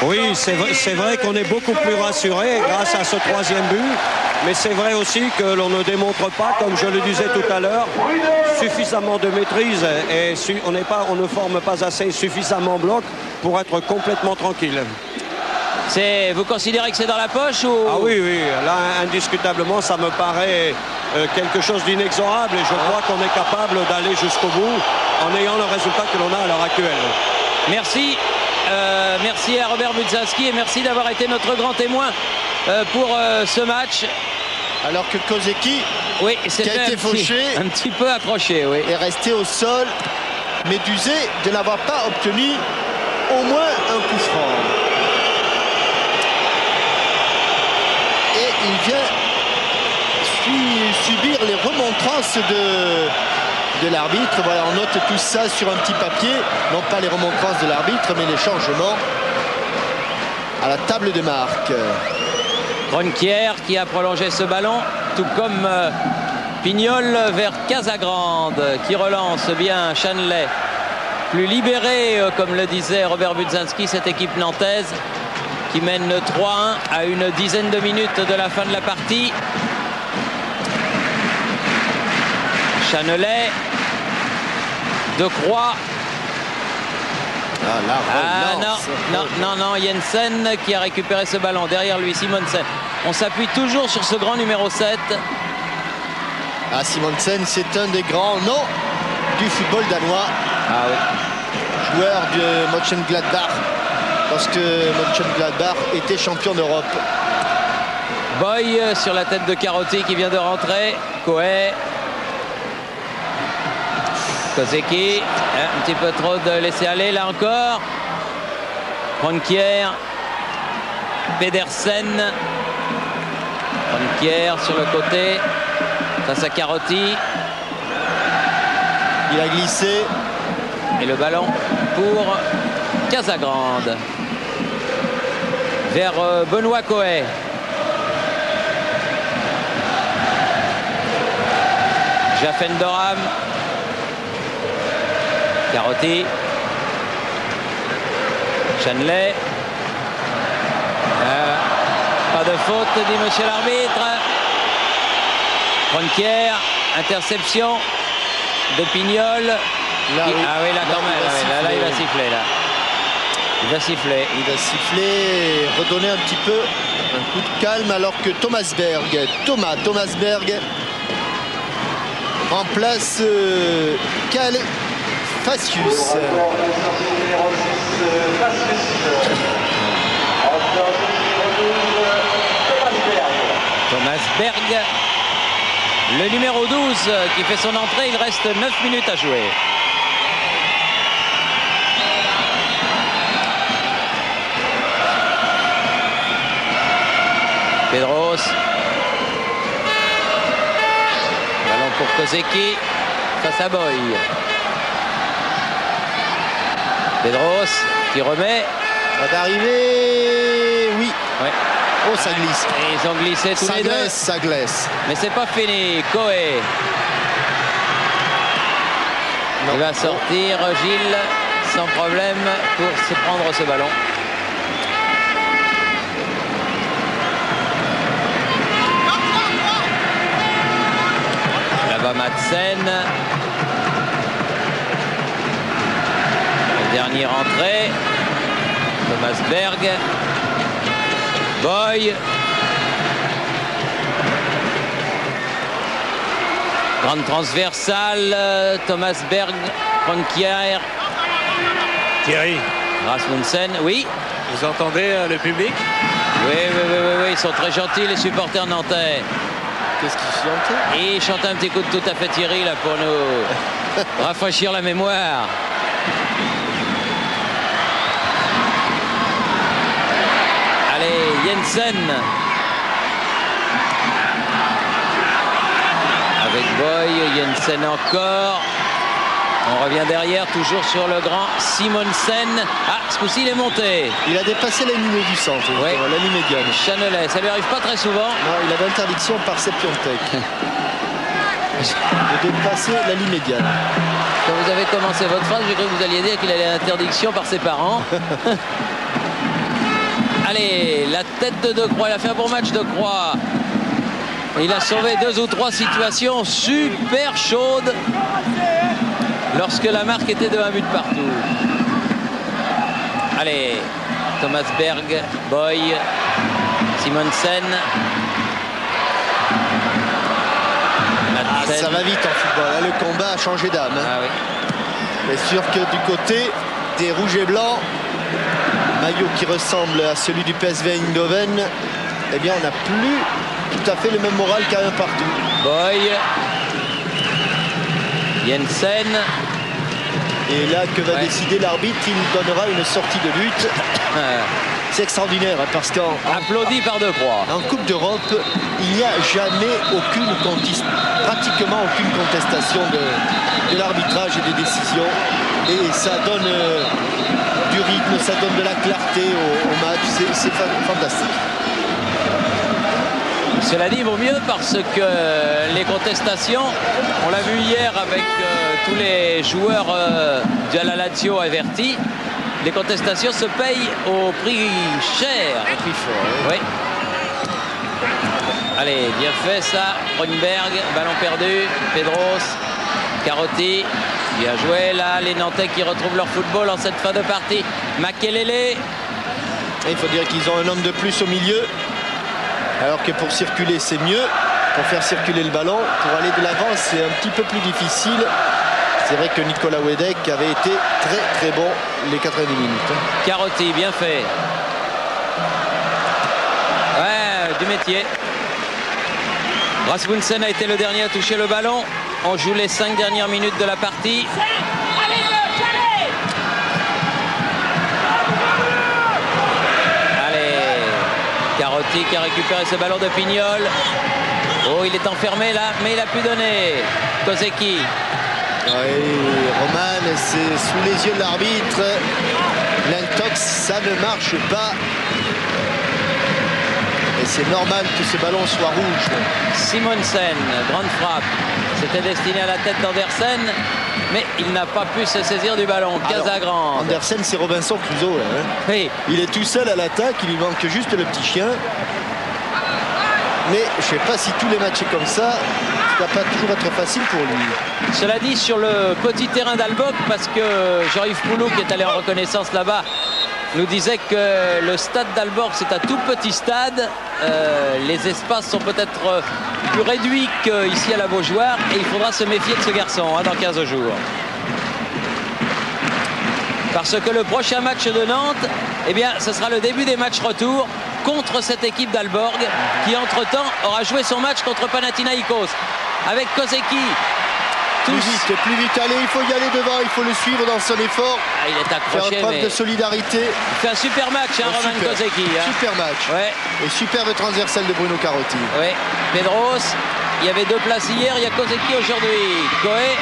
Oui, c'est vrai qu'on est beaucoup plus rassuré grâce à ce troisième but. Mais c'est vrai aussi que l'on ne démontre pas, comme je le disais tout à l'heure, suffisamment de maîtrise et on ne forme pas assez suffisamment bloc pour être complètement tranquille. Vous considérez que c'est dans la poche ou... Ah oui, oui, là indiscutablement ça me paraît quelque chose d'inexorable et je crois qu'on est capable d'aller jusqu'au bout en ayant le résultat que l'on a à l'heure actuelle. Merci. Merci à Robert Budzinski et merci d'avoir été notre grand témoin pour ce match. Alors que Kozeki, Oui, qui a été fauché, un petit peu accroché, oui. est resté au sol, médusé de n'avoir pas obtenu au moins un coup franc. Et il vient subir les remontrances de l'arbitre. Voilà, on note tout ça sur un petit papier. Non pas les remontrances de l'arbitre, mais les changements à la table de marque. Ronquier qui a prolongé ce ballon, tout comme Pignol vers Casagrande qui relance bien Chanelay. Plus libéré, comme le disait Robert Budzinski, cette équipe nantaise qui mène 3-1 à une dizaine de minutes de la fin de la partie. Chanelay, De Croix. Non, Jensen qui a récupéré ce ballon. Derrière lui, Simonsen. On s'appuie toujours sur ce grand numéro 7. Ah, Simonsen, c'est un des grands noms du football danois. Ah oui. Joueur de Mönchengladbach, parce que Mönchengladbach était champion d'Europe. Boy sur la tête de Carotti qui vient de rentrer. Coé. Kozeki, un petit peu trop de laisser aller là encore. Ronquier, Pedersen, Ronquier sur le côté, face à Carotti. Il a glissé. Et le ballon pour Casagrande. Vers Benoît Coé. Jaffendoram. Carotti. Chanley. Pas de faute, dit monsieur l'arbitre. Ronquière, interception de Pignol. Là, oui. Ah oui, là quand même, là il va siffler. Là. Il va siffler. Il va siffler et redonner un petit peu un coup de calme alors que Thomas Berg remplace Kyle Facius. Thomas Berg, le numéro 12 qui fait son entrée. Il reste 9 minutes à jouer. Pedros. Ballon pour Kozeki face à Boy. Pedros qui remet. Va d'arriver, oui. Ouais. Oh, ça glisse. Et ils ont glissé tous les deux. Ça glisse. Mais c'est pas fini. Coé. Il va sortir Gilles sans problème pour se prendre ce ballon. Là-bas Madsen. La dernière entrée. Thomas Berg. Boy. Grande transversale. Thomas Berg. Ronquière. Thierry. Rasmussen. Oui. Vous entendez le public? Oui, ils sont très gentils les supporters nantais. Qu'est-ce qu'ils chantent? Et ils chantent un petit coup de tout à fait Thierry là pour nous rafraîchir la mémoire. Allez, Jensen. Avec Boy, Jensen encore. On revient derrière, toujours sur le grand Simonsen. Ah, ce coup-ci, il est monté. Il a dépassé la ligne du centre, Ouais. la ligne médiane. Chanelay, ça lui arrive pas très souvent. Non, il avait interdiction par Sepiontek de dépasser la ligne médiane. Quand vous avez commencé votre phrase, j'ai cru que vous alliez dire qu'il avait l'interdiction par ses parents. Allez, la tête de Decroix, il a fait un bon match Decroix. Il a sauvé 2 ou 3 situations super chaudes lorsque la marque était de 1 but partout. Allez, Thomas Berg, Boy, Simonsen. Ça va vite en football, là, le combat a changé d'âme. Hein. Ah oui. C'est sûr que du côté des rouges et blancs, maillot qui ressemble à celui du PSV Eindhoven, eh bien on n'a plus tout à fait le même moral qu'à un partout. Boy, Jensen. Et là, que va décider l'arbitre? Il donnera une sortie de but. C'est extraordinaire hein, parce qu'en Applaudi par Decroix. en Coupe d'Europe, il n'y a jamais pratiquement aucune contestation de l'arbitrage et des décisions. Et ça donne du rythme, ça donne de la clarté au match. C'est fantastique. Cela dit, il vaut mieux parce que les contestations, on l'a vu hier avec tous les joueurs de la Lazio avertis, les contestations se payent au prix cher. Au prix fort. Oui. Allez, bien fait ça. Brunberg, ballon perdu. Pedros, Carotti. Bien joué là, les Nantais qui retrouvent leur football en cette fin de partie. Makelele. Et il faut dire qu'ils ont un homme de plus au milieu. Alors que pour circuler, c'est mieux. Pour faire circuler le ballon, pour aller de l'avant, c'est un petit peu plus difficile. C'est vrai que Nicolas Wedek avait été très bon les 90 minutes. Carotti, bien fait. Ouais, du métier. Rasmussen a été le dernier à toucher le ballon. On joue les 5 dernières minutes de la partie. Allez, Carotti qui a récupéré ce ballon de Pignol. Oh, il est enfermé là, mais il a pu donner. Kozeki. Oui, Roman, c'est sous les yeux de l'arbitre. L'intox, ça ne marche pas. Et c'est normal que ce ballon soit rouge. Simonsen, grande frappe. C'était destiné à la tête d'Andersen. mais il n'a pas pu se saisir du ballon. Casagrande. Andersen, c'est Robinson Crusoe. Hein. Oui. Il est tout seul à l'attaque, il lui manque juste le petit chien. Mais je ne sais pas si tous les matchs comme ça, ça va pas toujours être facile pour lui. Cela dit, sur le petit terrain d'Alboc, parce que Jean-Yves Poulou, qui est allé en reconnaissance là-bas, nous disait que le stade d'Alborg, c'est un tout petit stade. Les espaces sont peut-être plus réduits qu'ici à la Beaujoire. Et il faudra se méfier de ce garçon dans 15 jours. Parce que le prochain match de Nantes, eh bien, ce sera le début des matchs retour contre cette équipe d'Alborg qui, entre-temps, aura joué son match contre Panathinaïkos. Avec Kozeki. Plus vite, allez, il faut y aller devant, il faut le suivre dans son effort. Ah, il est accroché, faire preuve de solidarité. Il fait un super match, Roman Kozeki. Super match. Ouais. Et superbe transversale de Bruno Carotti. Oui, Pedros, il y avait 2 places hier, il y a Kozeki aujourd'hui. Coé.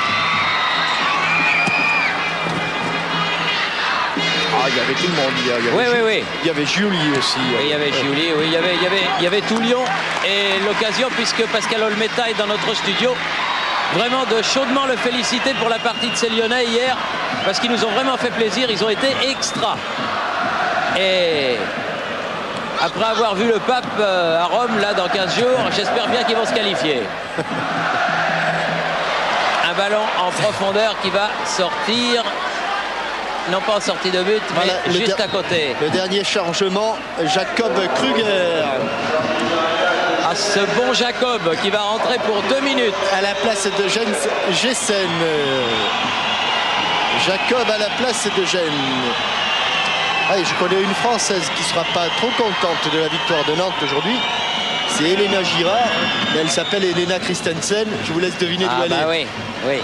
Ah, il y avait tout le monde hier. Oui. Il y avait Giuli aussi. Oui, il y avait Giuli, oui, il y avait tout Lyon. Et l'occasion, puisque Pascal Olmeta est dans notre studio, vraiment de chaudement le féliciter pour la partie de ces Lyonnais hier, parce qu'ils nous ont vraiment fait plaisir, ils ont été extra. Et après avoir vu le pape à Rome, là, dans 15 jours, j'espère bien qu'ils vont se qualifier. Un ballon en profondeur qui va sortir, non pas en sortie de but, mais voilà, juste à côté. Le dernier chargement, Jacob Kruger. À ce bon Jacob qui va rentrer pour 2 minutes. À la place de Jens Gessen. Jacob à la place de Gênes. Ah, je connais une Française qui ne sera pas trop contente de la victoire de Nantes aujourd'hui. C'est Elena Girard. Elle s'appelle Elena Christensen. Je vous laisse deviner d'où elle est. Oui.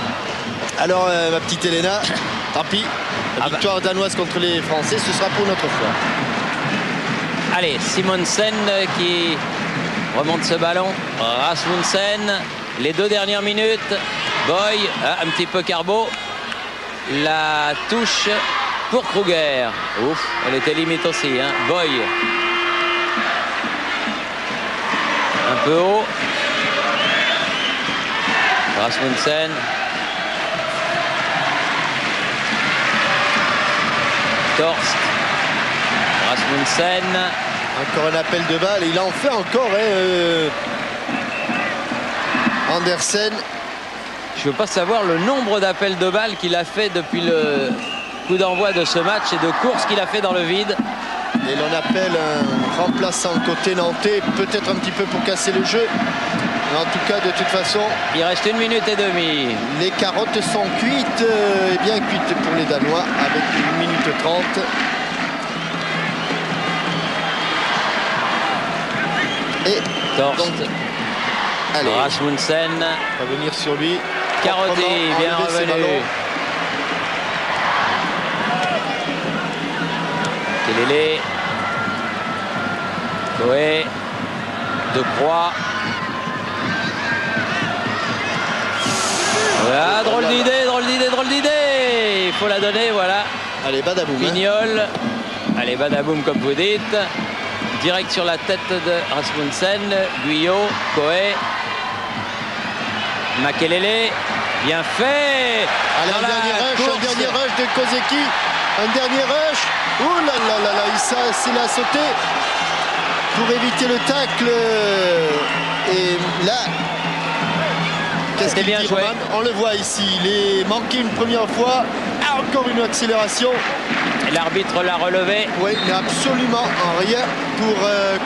Alors, ma petite Elena, tant pis. La victoire danoise contre les Français, ce sera pour notre fois. Allez, Simonsen qui remonte ce ballon. Rasmussen, les 2 dernières minutes. Boy, un petit peu carbo. La touche pour Kruger. Ouf, elle était limite aussi. Boy. Un peu haut. Rasmussen. Torst. Rasmussen. Encore un appel de balle. Il en fait encore. Andersen. Je ne veux pas savoir le nombre d'appels de balles qu'il a fait depuis le coup d'envoi de ce match et de courses qu'il a fait dans le vide. Et l'on appelle un remplaçant côté nantais, peut-être un petit peu pour casser le jeu. Mais en tout cas, de toute façon... Il reste 1 minute et demie. Les carottes sont cuites, et bien cuites pour les Danois, avec 1 minute 30. Et Torst. Donc, allez. Rasmussen. On va venir sur lui. Carotti, bien revenu. Kelele. Coé. De Croix. Voilà, drôle d'idée. Il faut la donner, voilà. Allez, badaboum. Pignol. Allez, badaboum, comme vous dites. Direct sur la tête de Rasmussen. Guyot, Coé. Makelele. Bien fait. Allez, un dernier rush de Kozeki. Un dernier rush. Ouh là là là là, il a sauté pour éviter le tacle. Et là, qu'est-ce qu'il dit, Roman ? On le voit ici, il est manqué une première fois. Encore une accélération. L'arbitre l'a relevé. Oui, mais absolument rien pour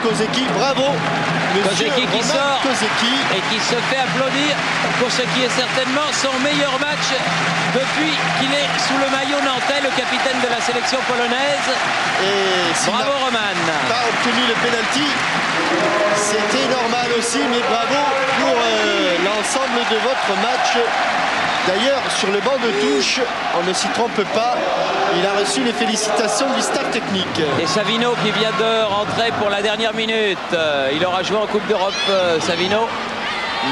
Kozeki. Bravo. Kozeki qui sort Kozeki. Et qui se fait applaudir pour ce qui est certainement son meilleur match depuis qu'il est sous le maillot nantais, le capitaine de la sélection polonaise. Et bravo Roman. Pas obtenu le penalty, c'était normal aussi, mais bravo pour l'ensemble de votre match. D'ailleurs, sur le banc de touche, on ne s'y trompe pas, il a reçu les félicitations du staff technique. Et Savino qui vient de rentrer pour la dernière minute. Il aura joué en Coupe d'Europe, Savino.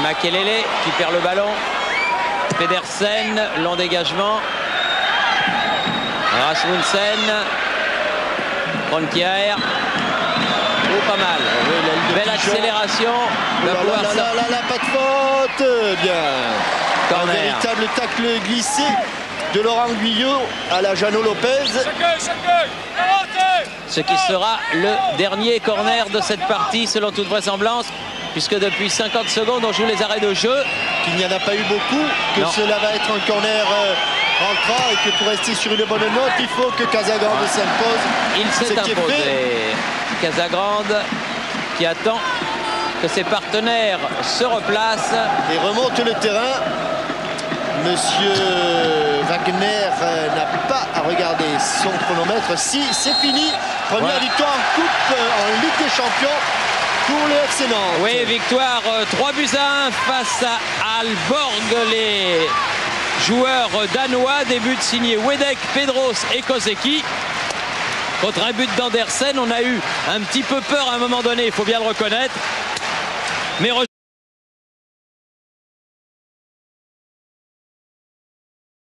Makelele qui perd le ballon. Pedersen, long dégagement. Rasmussen. Ronquier. Oh, pas mal. Belle accélération. Là, pas de faute. Bien. Corner. Un véritable tacle glissé de Laurent Guyot à la Jeannot Lopez. Ce qui sera le dernier corner de cette partie selon toute vraisemblance, puisque depuis 50 secondes on joue les arrêts de jeu. Qu'il n'y en a pas eu beaucoup, que non. Cela va être un corner rentrant et que pour rester sur une bonne note, il faut que Casagrande s'impose. Il s'est imposé. Casagrande qui attend que ses partenaires se replacent. Et remonte le terrain. Monsieur Wagner n'a pas à regarder son chronomètre. Si, c'est fini. Première victoire en Coupe en Ligue des Champions pour le FC Nantes. Oui, victoire 3-1 face à Aalborg. Les joueurs danois, des buts signés Wedek, Pedros et Koseki. Contre un but d'Andersen, on a eu un petit peu peur à un moment donné, il faut bien le reconnaître. Mais